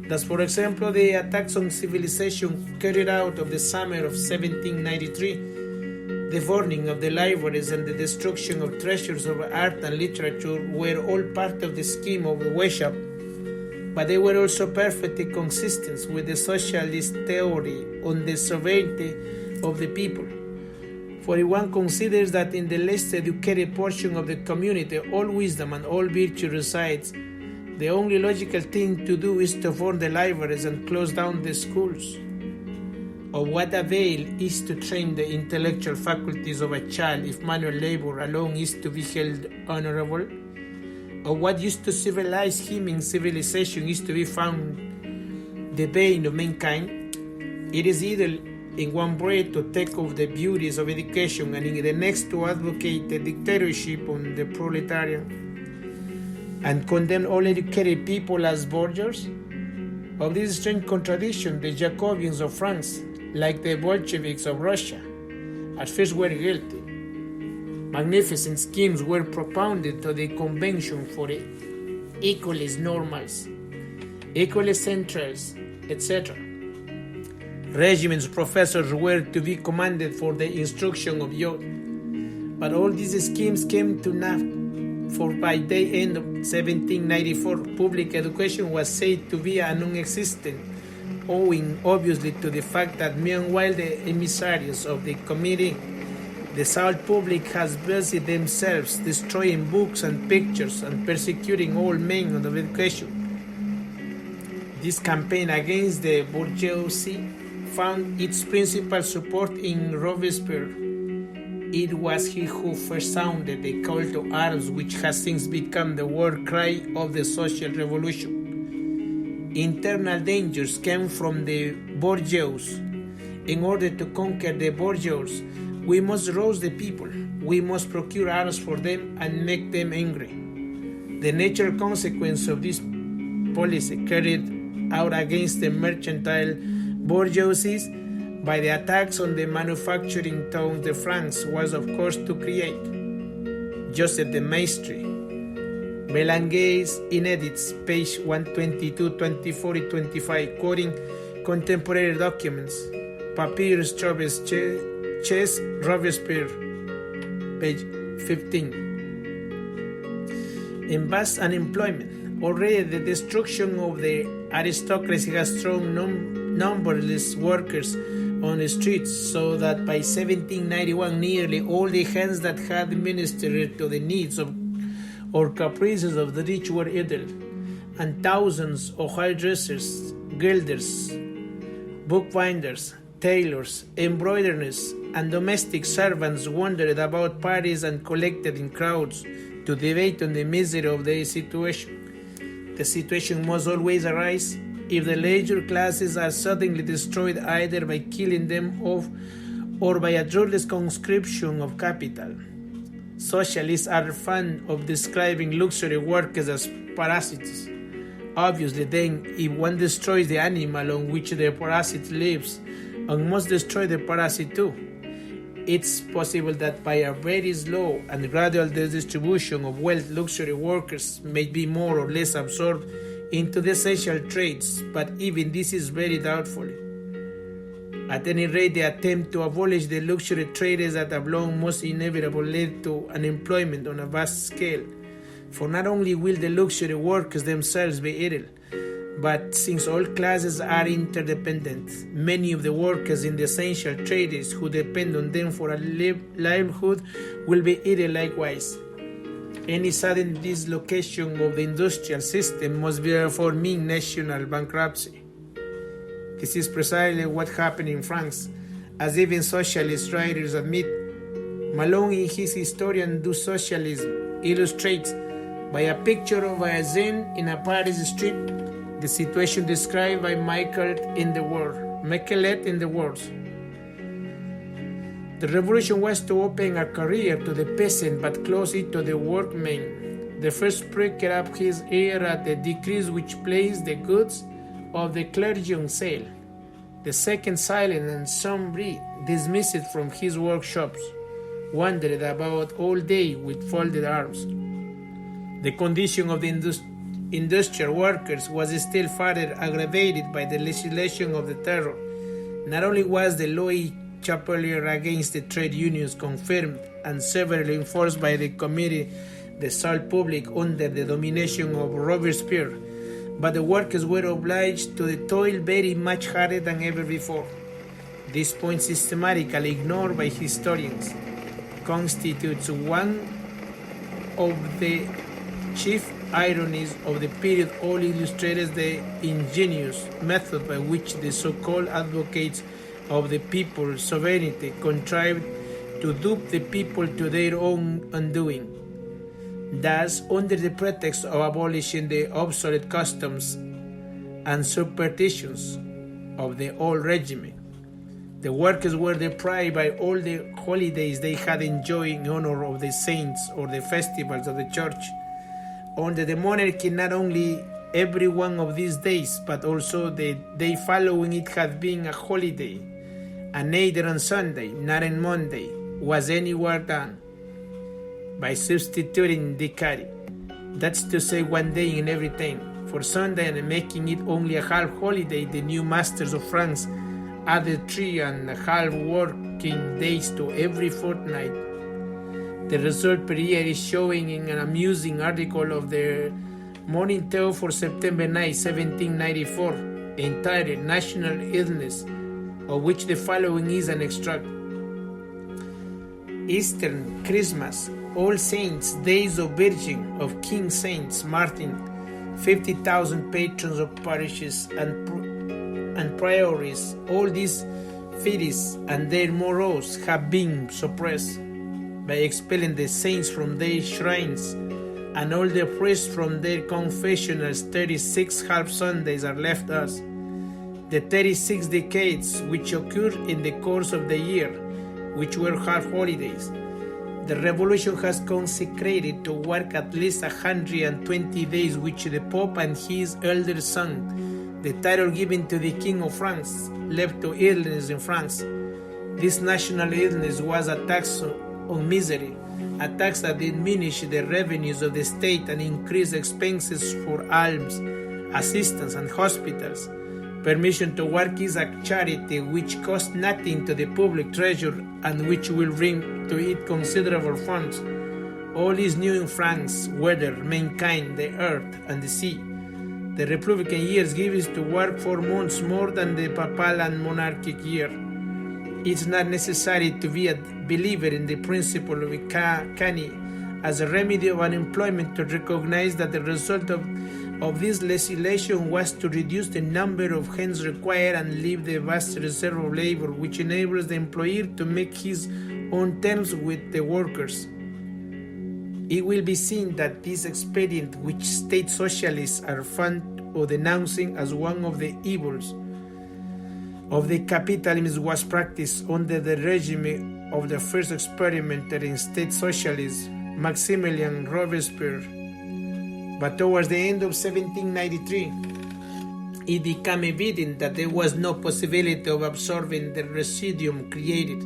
Thus, for example, the attacks on civilization carried out of the summer of 1793, the burning of the libraries and the destruction of treasures of art and literature were all part of the scheme of the Weishaupt, but they were also perfectly consistent with the socialist theory on the sovereignty of the people. For if one considers that in the less educated portion of the community all wisdom and all virtue resides, the only logical thing to do is to burn the libraries and close down the schools. Of what avail is to train the intellectual faculties of a child if manual labor alone is to be held honorable? Of what use to civilize him in civilization is to be found the bane of mankind? It is either in one breath to take off the beauties of education and in the next to advocate the dictatorship on the proletariat and condemn all educated people as bourgeois? Of this strange contradiction, the Jacobians of France, like the Bolsheviks of Russia, at first were guilty. Magnificent schemes were propounded to the convention for equalist normals, equalist centrals, etc. Regiments professors were to be commanded for the instruction of youth. But all these schemes came to naught, for by the end of 1794, public education was said to be non-existent, owing obviously to the fact that meanwhile the emissaries of the committee, the South public, has busied themselves destroying books and pictures and persecuting all men of education. This campaign against the bourgeoisie found its principal support in Robespierre. It was he who first sounded the call to arms, which has since become the war cry of the social revolution. Internal dangers came from the bourgeois. In order to conquer the bourgeois, we must rouse the people. We must procure arms for them and make them angry. The natural consequence of this policy carried out against the mercantile bourgeoisie by the attacks on the manufacturing towns de France was of course to create. Joseph de Maistre, Belange's Inedits, page 122, 24, 25, quoting contemporary documents, Papyrus Chauves Ches Robespierre, page 15. In vast unemployment, already the destruction of the aristocracy has thrown numberless workers on the streets, so that by 1791 nearly all the hands that had ministered to the needs of or caprices of the rich were idle, and thousands of hairdressers, gilders, bookbinders, tailors, embroiderers, and domestic servants wandered about Paris and collected in crowds to debate on the misery of the situation. The situation must always arise if the leisure classes are suddenly destroyed either by killing them off or by a ruthless conscription of capital. Socialists are fond of describing luxury workers as parasites. Obviously, then, if one destroys the animal on which the parasite lives, one must destroy the parasite too. It's possible that by a very slow and gradual distribution of wealth, luxury workers may be more or less absorbed into the essential trades, but even this is very doubtful. At any rate, the attempt to abolish the luxury trades at a long must inevitably lead to unemployment on a vast scale, for not only will the luxury workers themselves be idle, but since all classes are interdependent, many of the workers in the essential trades who depend on them for a livelihood will be idle likewise. Any sudden dislocation of the industrial system must therefore mean national bankruptcy. This is precisely what happened in France, as even socialist writers admit. Malone, in his Historien du Socialisme, illustrates by a picture of a scene in a Paris street the situation described by Michelet in the words. The revolution was to open a career to the peasant but close it to the workman. The first pricked up his ear at the decrees which placed the goods of the clergy on sale. The second, silent and sombre, dismissed it from his workshops. wandered about all day with folded arms. The condition of the industrial workers was still further aggravated by the legislation of the terror. Not only was the law Chapelier against the trade unions confirmed and severely enforced by the Committee de Salt Public under the domination of Robespierre, but the workers were obliged to toil very much harder than ever before. This point, systematically ignored by historians, constitutes one of the chief ironies of the period. All illustrates the ingenious method by which the so-called advocates of the people's sovereignty contrived to dupe the people to their own undoing. Thus, under the pretext of abolishing the obsolete customs and superstitions of the old regime, the workers were deprived by all the holidays they had enjoyed in honor of the saints or the festivals of the church. Under the monarchy, not only every one of these days, but also the day following it had been a holiday, and neither on Sunday, nor on Monday, was anywhere done, by substituting the carry. That's to say, one day in every 10. For Sunday, and making it only a half holiday, the new masters of France added 3.5 working days to every fortnight. The result per year is showing in an amusing article of the Morning Tale for September 9, 1794, entitled National Illness, of which the following is an extract. Easter, Christmas, All Saints, Days of Virgin, of King Saints Martin, 50,000 patrons of parishes and priories. All these fetes and their morrows have been suppressed by expelling the saints from their shrines, and all the priests from their confessionals. 36 half Sundays are left us. The 36 decades which occurred in the course of the year, which were half holidays. The revolution has consecrated to work at least 120 days, which the Pope and his elder son, the title given to the King of France, left to illness in France. This national illness was a tax on misery, a tax that diminished the revenues of the state and increased expenses for alms, assistance, and hospitals. Permission to work is a charity which costs nothing to the public treasure and which will bring to it considerable funds. All is new in France: weather, mankind, the earth, and the sea. The Republican years gives to work 4 months more than the papal and monarchic year. It's not necessary to be a believer in the principle of economy as a remedy of unemployment to recognize that the result of this legislation was to reduce the number of hands required and leave the vast reserve of labor, which enables the employer to make his own terms with the workers. It will be seen that this expedient, which state socialists are fond of denouncing as one of the evils of the capitalism, was practiced under the regime of the first experimenter in state socialism, Maximilien Robespierre. But towards the end of 1793, it became evident that there was no possibility of absorbing the residuum created,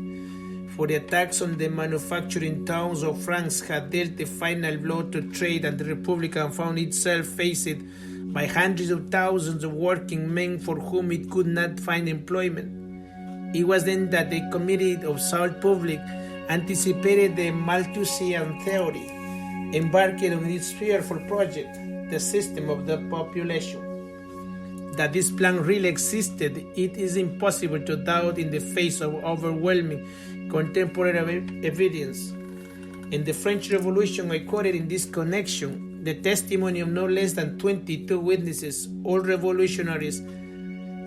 for the attacks on the manufacturing towns of France had dealt the final blow to trade, and the Republic found itself faced by hundreds of thousands of working men for whom it could not find employment. It was then that the Committee of Salt Public anticipated the Malthusian theory, embarked on this fearful project, the system of the population. That this plan really existed, it is impossible to doubt in the face of overwhelming contemporary evidence. In the French Revolution, I quoted in this connection the testimony of no less than 22 witnesses, all revolutionaries.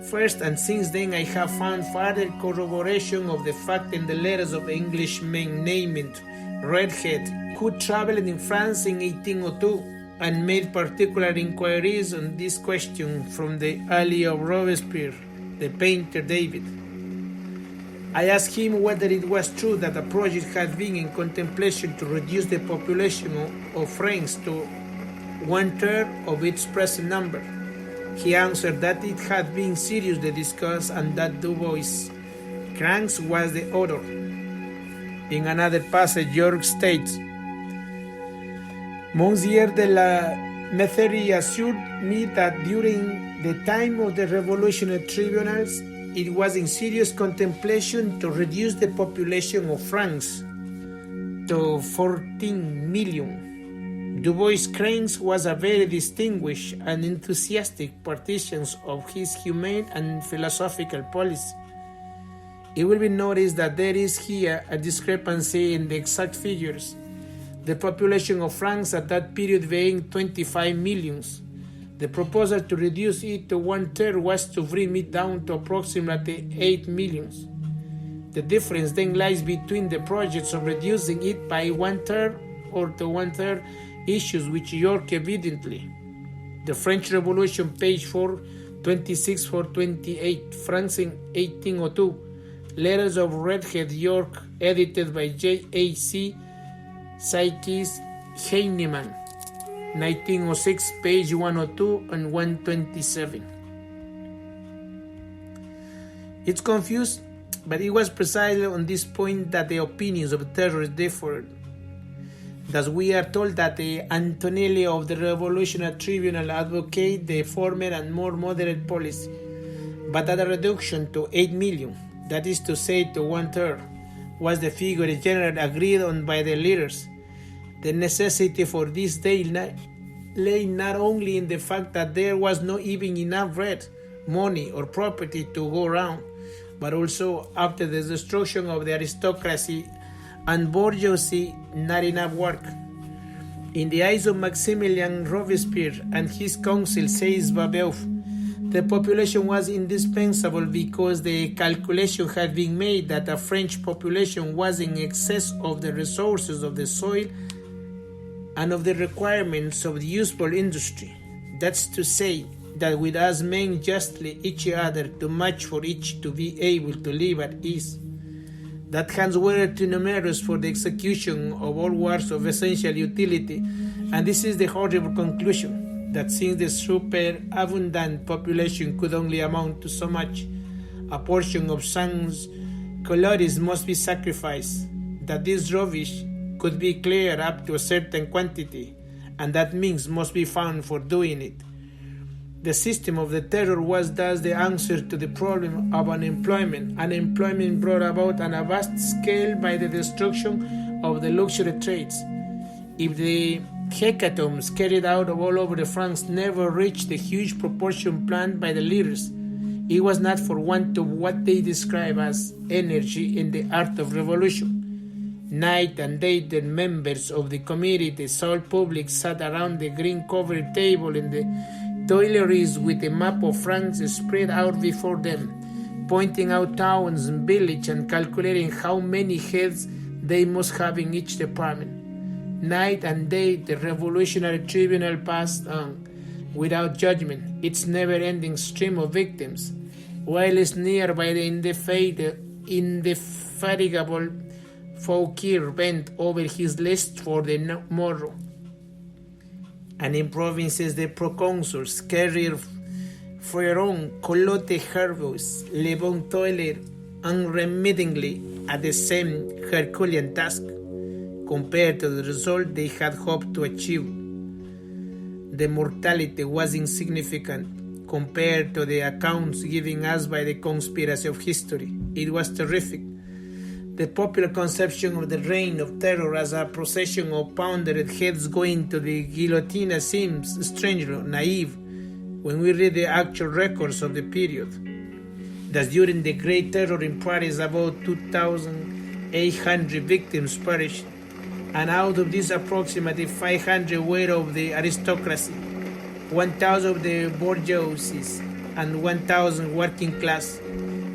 First, and since then I have found further corroboration of the fact in the letters of Englishmen named Redhead, who traveled in France in 1802 and made particular inquiries on this question from the ally of Robespierre, the painter David. I asked him whether it was true that a project had been in contemplation to reduce the population of France to 1/3 of its present number. He answered that it had been seriously discussed and that Du Bois Cranks was the author. In another passage, York states, Monsieur de la Metherie assured me that during the time of the revolutionary tribunals, it was in serious contemplation to reduce the population of France to 14 million. Du Bois Cranes was a very distinguished and enthusiastic partisan of his humane and philosophical policy. It will be noticed that there is here a discrepancy in the exact figures, the population of France at that period being 25 millions. The proposal to reduce it to 1/3 was to bring it down to approximately 8 millions. The difference then lies between the projects of reducing it by 1/3 or to 1/3 issues which York evidently. The French Revolution, page 426-428, France in 1802, Letters of Redhead York, edited by J.A.C. Sykes Heinemann, 1906, page 102 and 127. It's confused, but it was precisely on this point that the opinions of terrorists differed. Thus we are told that the Antonelli of the Revolutionary Tribunal advocate the former and more moderate policy, but that a reduction to 8 million, that is to say to 1/3, was the figure generally agreed on by the leaders. The necessity for this lay not only in the fact that there was not even enough bread, money, or property to go around, but also after the destruction of the aristocracy and bourgeoisie, not enough work. In the eyes of Maximilien Robespierre and his council, says Babeuf, the population was indispensable because the calculation had been made that a French population was in excess of the resources of the soil and of the requirements of the useful industry. That's to say, that with us men justly each other to match for each to be able to live at ease. That hands were too numerous for the execution of all wars of essential utility, and this is the horrible conclusion, that since the superabundant population could only amount to so much, a portion of sans calories must be sacrificed, that this rubbish could be cleared up to a certain quantity, and that means must be found for doing it. The system of the terror was thus the answer to the problem of unemployment brought about on a vast scale by the destruction of the luxury trades. If the hecatombs carried out all over France never reached the huge proportion planned by the leaders, it was not for want of what they describe as energy in the art of revolution. Night and day the members of the committee, the sole public, sat around the green-covered table in the Tuileries with a map of France spread out before them, pointing out towns and villages and calculating how many heads they must have in each department. Night and day the revolutionary tribunal passed on, without judgment, its never-ending stream of victims, while sneered by the indefatigable Fouquier bent over his list for the morrow. And in provinces the proconsuls, Carrier, Fréron, Colotte, Herbeus, Le Bon toiled unremittingly at the same Herculean task, compared to the result they had hoped to achieve. The mortality was insignificant compared to the accounts given us by the conspiracy of history. It was terrific. The popular conception of the reign of terror as a procession of pounded heads going to the guillotine seems strangely naive when we read the actual records of the period. Thus, during the Great Terror in Paris, about 2,800 victims perished, and out of these approximately 500 were of the aristocracy, 1,000 of the bourgeoisie, and 1,000 working class.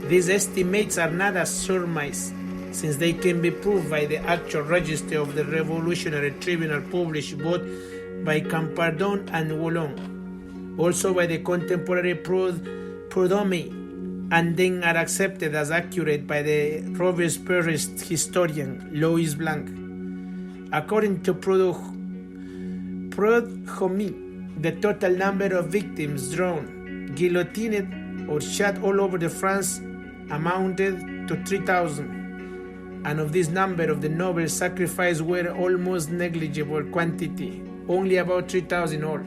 These estimates are not a surmise, since they can be proved by the actual register of the Revolutionary Tribunal published both by Campardon and Wallon, also by the contemporary Prudhomme, and then are accepted as accurate by the Robespierreist historian Louis Blanc. According to Prudhomme, the total number of victims drawn, guillotined, or shot all over the France amounted to 3,000. and of this number of the nobles sacrificed were almost negligible quantity, only about 3,000 all.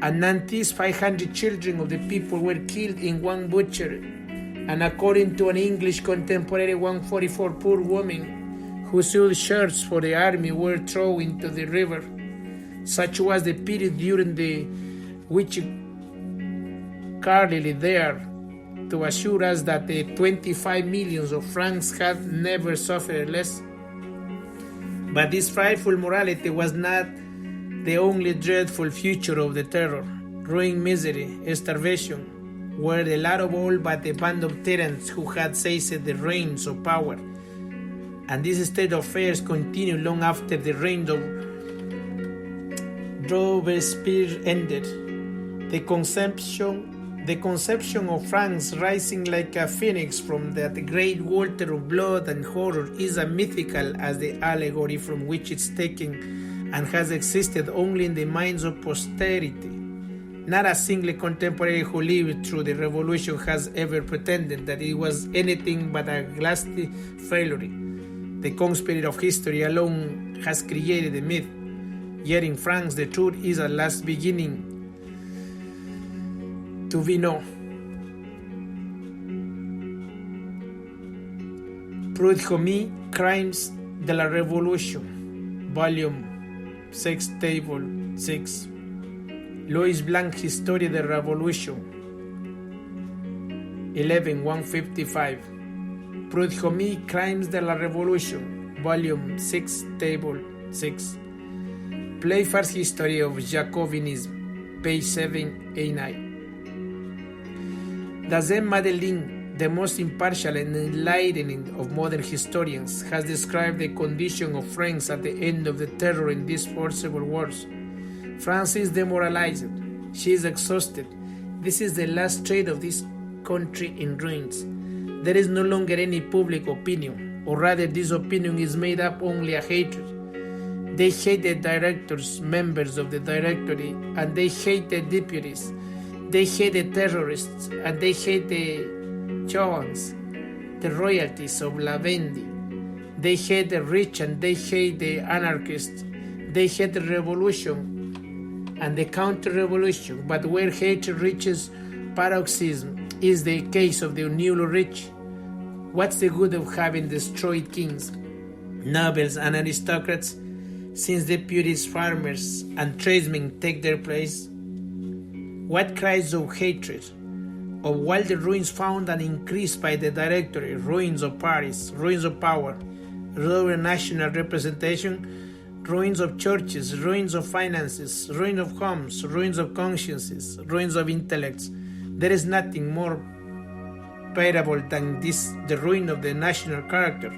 And Nantes 500 children of the people were killed in one butchery, and according to an English contemporary, 144 poor women who sewed shirts for the army were thrown into the river. Such was the period during the which Carlyle there to assure us that the 25 millions of francs had never suffered less. But this frightful morality was not the only dreadful future of the terror. Ruin, misery, starvation were the lot of all but a band of tyrants who had seized the reins of power. And this state of affairs continued long after the reign of Robespierre ended. The conception of France rising like a phoenix from that great water of blood and horror is as mythical as the allegory from which it's taken, and has existed only in the minds of posterity. Not a single contemporary who lived through the revolution has ever pretended that it was anything but a ghastly failure. The conspiracy of history alone has created the myth. Yet in France the truth is at last beginning to be known. Prud'homme, Crimes de la Révolution, Volume 6, Table 6. Louis Blanc, Historia de la Revolution, 11155. Prud'homme, Crimes de la Revolution, Volume 6, Table 6. Playfair's History of Jacobinism, page 789. Dazem Madeleine, the most impartial and enlightening of modern historians, has described the condition of France at the end of the terror in these forcible wars. France is demoralized. She is exhausted. This is the last trade of this country in ruins. There is no longer any public opinion, or rather this opinion is made up only of hatred. They hate the directors, members of the directory, and they hate the deputies. They hate the terrorists, and they hate the Chauhans, the royalties of La Vendée. They hate the rich, and they hate the anarchists. They hate the revolution and the counter-revolution. But where hatred reaches paroxysm is the case of the newly rich. What's the good of having destroyed kings, nobles, and aristocrats, since deputies, farmers, and tradesmen take their place? What cries of hatred, of while the ruins found and increased by the directory, ruins of Paris, ruins of power, ruins of national representation, ruins of churches, ruins of finances, ruins of homes, ruins of consciences, ruins of intellects. There is nothing more pitiable than this, the ruin of the national character.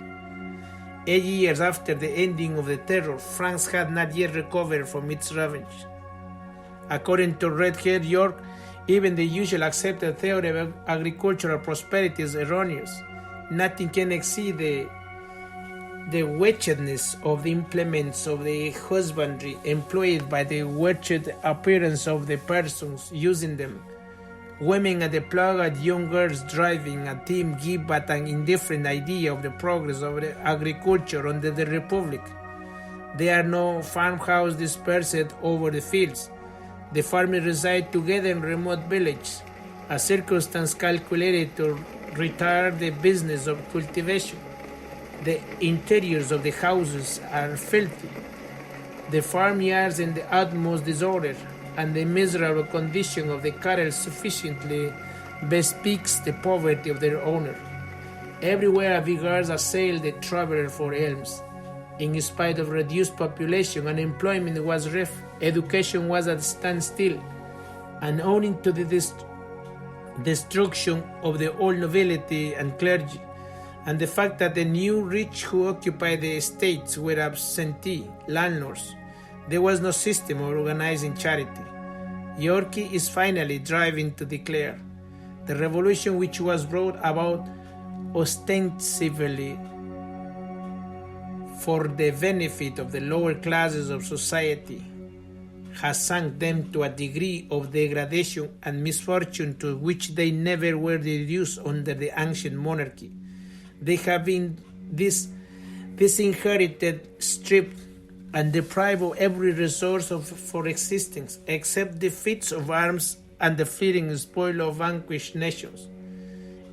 8 years after the ending of the terror, France had not yet recovered from its revenge. According to Red-haired York, even the usual accepted theory of agricultural prosperity is erroneous. Nothing can exceed the wretchedness of the implements of the husbandry employed by the wretched appearance of the persons using them. Women at the plough and young girls driving a team give but an indifferent idea of the progress of the agriculture under the Republic. There are no farmhouses dispersed over the fields. The farmers reside together in remote villages, a circumstance calculated to retard the business of cultivation. The interiors of the houses are filthy, the farmyards in the utmost disorder, and the miserable condition of the cattle sufficiently bespeaks the poverty of their owner. Everywhere beggars assail the traveler for alms. In spite of reduced population, unemployment was rife, education was at standstill, and owing to the destruction of the old nobility and clergy, and the fact that the new rich who occupied the estates were absentee landlords, there was no system of organizing charity. Yorkie is finally driving to declare the revolution, which was brought about ostensibly for the benefit of the lower classes of society, has sunk them to a degree of degradation and misfortune to which they never were reduced under the ancient monarchy. They have been disinherited, stripped, and deprived of every resource for existence, except the feats of arms and the fleeting spoil of vanquished nations.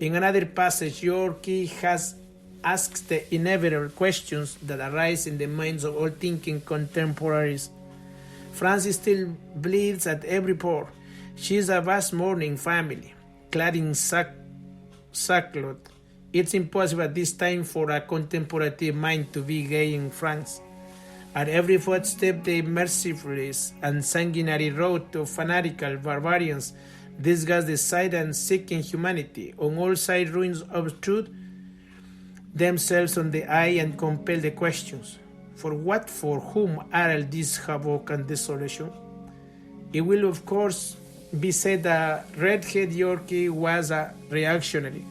In another passage, Yorkie has asked the inevitable questions that arise in the minds of all thinking contemporaries. France still bleeds at every pore. She is a vast mourning family, clad in sackcloth. It's impossible at this time for a contemplative mind to be gay in France. At every footstep, the merciless and sanguinary road of fanatical barbarians disgust the sight and seeking humanity. On all sides, ruins obtrude themselves on the eye and compel the questions. For what, for whom are all this havoc and desolation? It will, of course, be said that Redhead Yorkie was a reactionary.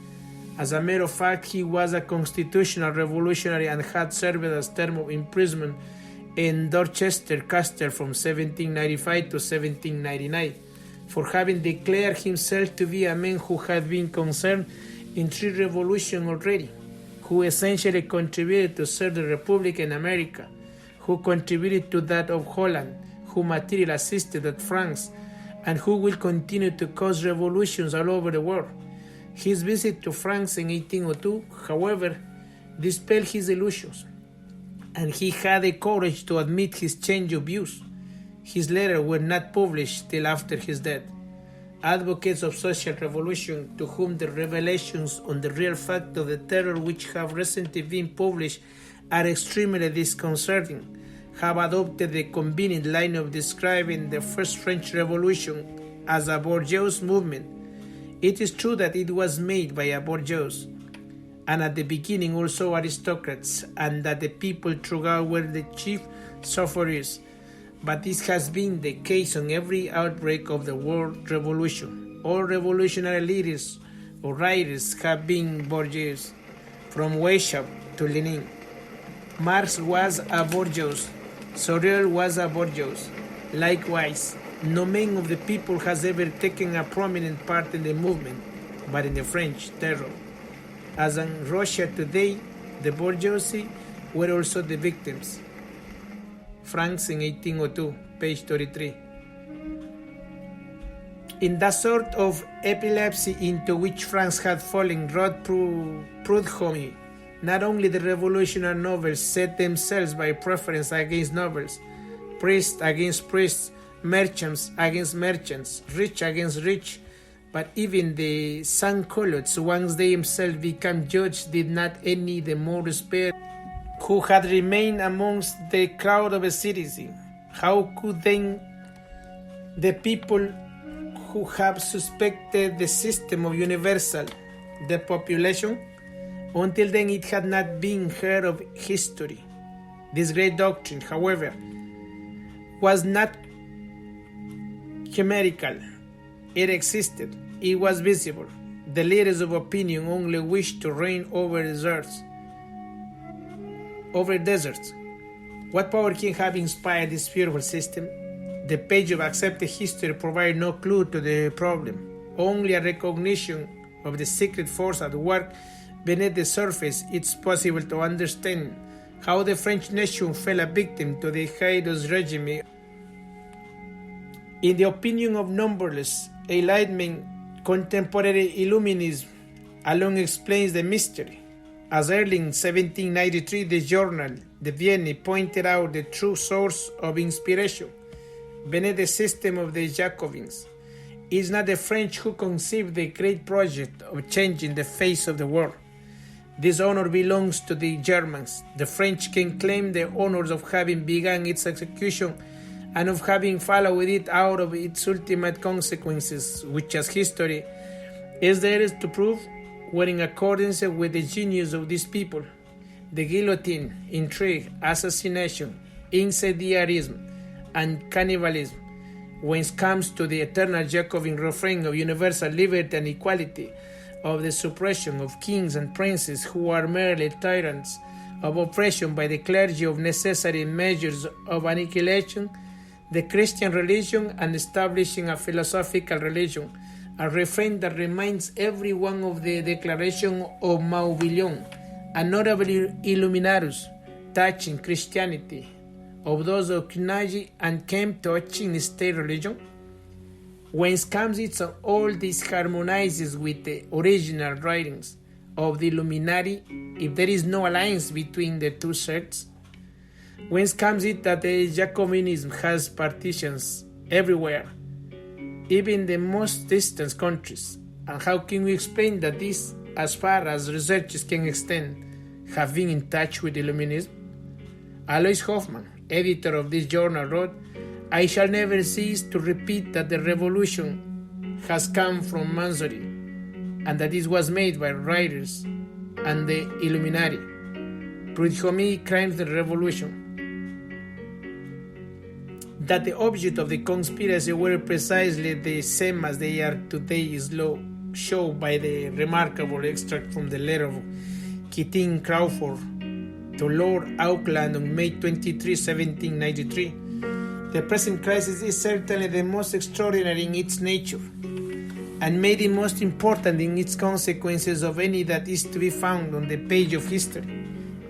As a matter of fact, he was a constitutional revolutionary and had served as term of imprisonment in Dorchester Castle from 1795 to 1799 for having declared himself to be a man who had been concerned in 3 revolutions already, who essentially contributed to serve the Republic in America, who contributed to that of Holland, who materially assisted at France, and who will continue to cause revolutions all over the world. His visit to France in 1802, however, dispelled his illusions, and he had the courage to admit his change of views. His letters were not published till after his death. Advocates of social revolution, to whom the revelations on the real fact of the terror which have recently been published are extremely disconcerting, have adopted the convenient line of describing the first French Revolution as a bourgeois movement. It is true that it was made by a bourgeois, and at the beginning also aristocrats, and that the people throughout were the chief sufferers. But this has been the case on every outbreak of the world revolution. All revolutionary leaders or writers have been bourgeois, from Weishaupt to Lenin. Marx was a bourgeois. Sorel was a bourgeois. Likewise, no man of the people has ever taken a prominent part in the movement, but in the French terror. As in Russia today, the bourgeoisie were also the victims. France in 1802, page 33. In that sort of epilepsy into which France had fallen, wrote Proudhon, not only the revolutionary novels set themselves by preference against novels, priests against priests, merchants against merchants, rich against rich, but even the sans-culottes, once they themselves became judges, did not any the more spare who had remained amongst the crowd of a citizen. How could then the people who have suspected the system of universal depopulation? Until then it had not been heard of history. This great doctrine, however, was not chimerical. It existed. It was visible. The leaders of opinion only wished to reign over deserts. What power can have inspired this beautiful system? The page of accepted history provides no clue to the problem, only a recognition of the secret force at work beneath the surface. It's possible to understand how the French nation fell a victim to the hideous regime. In the opinion of numberless Enlightenment, contemporary Illuminism alone explains the mystery. As early in 1793, the journal De Vienne pointed out the true source of inspiration beneath the system of the Jacobins. It is not the French who conceived the great project of changing the face of the world. This honor belongs to the Germans. The French can claim the honors of having begun its execution and of having followed it out of its ultimate consequences, which, as history is there to prove, were in accordance with the genius of these people. The guillotine, intrigue, assassination, incendiarism, and cannibalism, when it comes to the eternal Jacobin refrain of universal liberty and equality, of the suppression of kings and princes who are merely tyrants, of oppression by the clergy, of necessary measures of annihilation, the Christian religion, and establishing a philosophical religion, a refrain that reminds everyone of the declaration of Maubilion, and notable Illuminatus touching Christianity, of those of Knaji and came touching state religion? Whence comes it so all this harmonizes with the original writings of the Illuminati if there is no alliance between the two sects? Whence comes it that the Jacobinism has partitions everywhere, even the most distant countries? And how can we explain that this, as far as researches can extend, have been in touch with Illuminism? Alois Hoffman, editor of this journal, wrote, "I shall never cease to repeat that the revolution has come from Mansory, and that this was made by writers and the Illuminati. Prudhomme claims the revolution, that the object of the conspiracy were precisely the same as they are today is shown by the remarkable extract from the letter of Keating Crawford to Lord Auckland on May 23, 1793. The present crisis is certainly the most extraordinary in its nature, and made the most important in its consequences of any that is to be found on the page of history.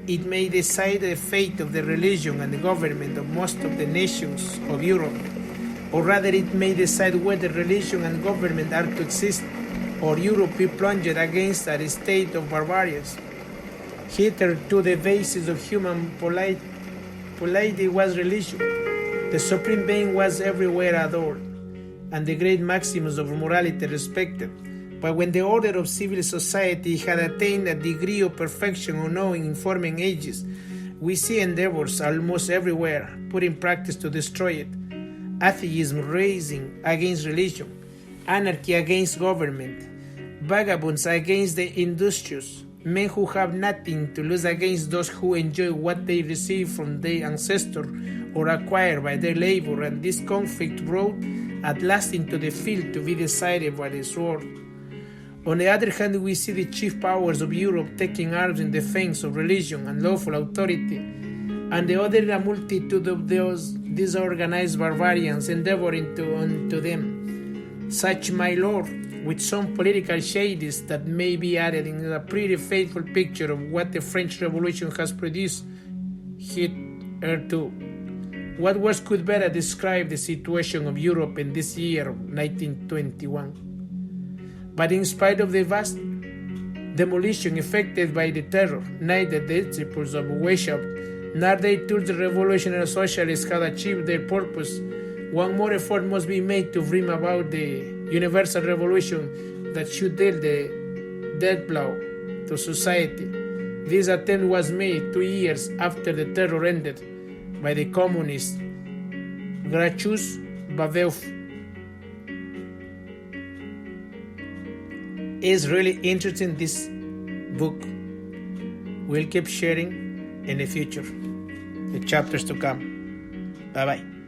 It may decide the fate of the religion and the government of most of the nations of Europe, or rather it may decide whether religion and government are to exist, or Europe be plunged against a state of barbarism. Hitherto the basis of human polity was religion. The supreme being was everywhere adored, and the great maxims of morality respected. But when the order of civil society had attained a degree of perfection unknown in former ages, we see endeavors almost everywhere put in practice to destroy it. Atheism rising against religion, anarchy against government, vagabonds against the industrious, men who have nothing to lose against those who enjoy what they receive from their ancestors or acquired by their labor, and this conflict brought at last into the field to be decided by the sword. On the other hand, we see the chief powers of Europe taking arms in defense of religion and lawful authority, and the other a multitude of those disorganized barbarians endeavoring to undo them. Such, my lord, with some political shades that may be added in a pretty faithful picture of what the French Revolution has produced hitherto. What words could better describe the situation of Europe in this year of 1921? But in spite of the vast demolition effected by the terror, neither the disciples of Weishaupt nor their tools the revolutionary socialists had achieved their purpose. One more effort must be made to bring about the universal revolution that should deal the death blow to society. This attempt was made 2 years after the terror ended by the communist Gracchus Babeuf. It's really interesting, this book. We'll keep sharing in the future, the chapters to come. Bye-bye.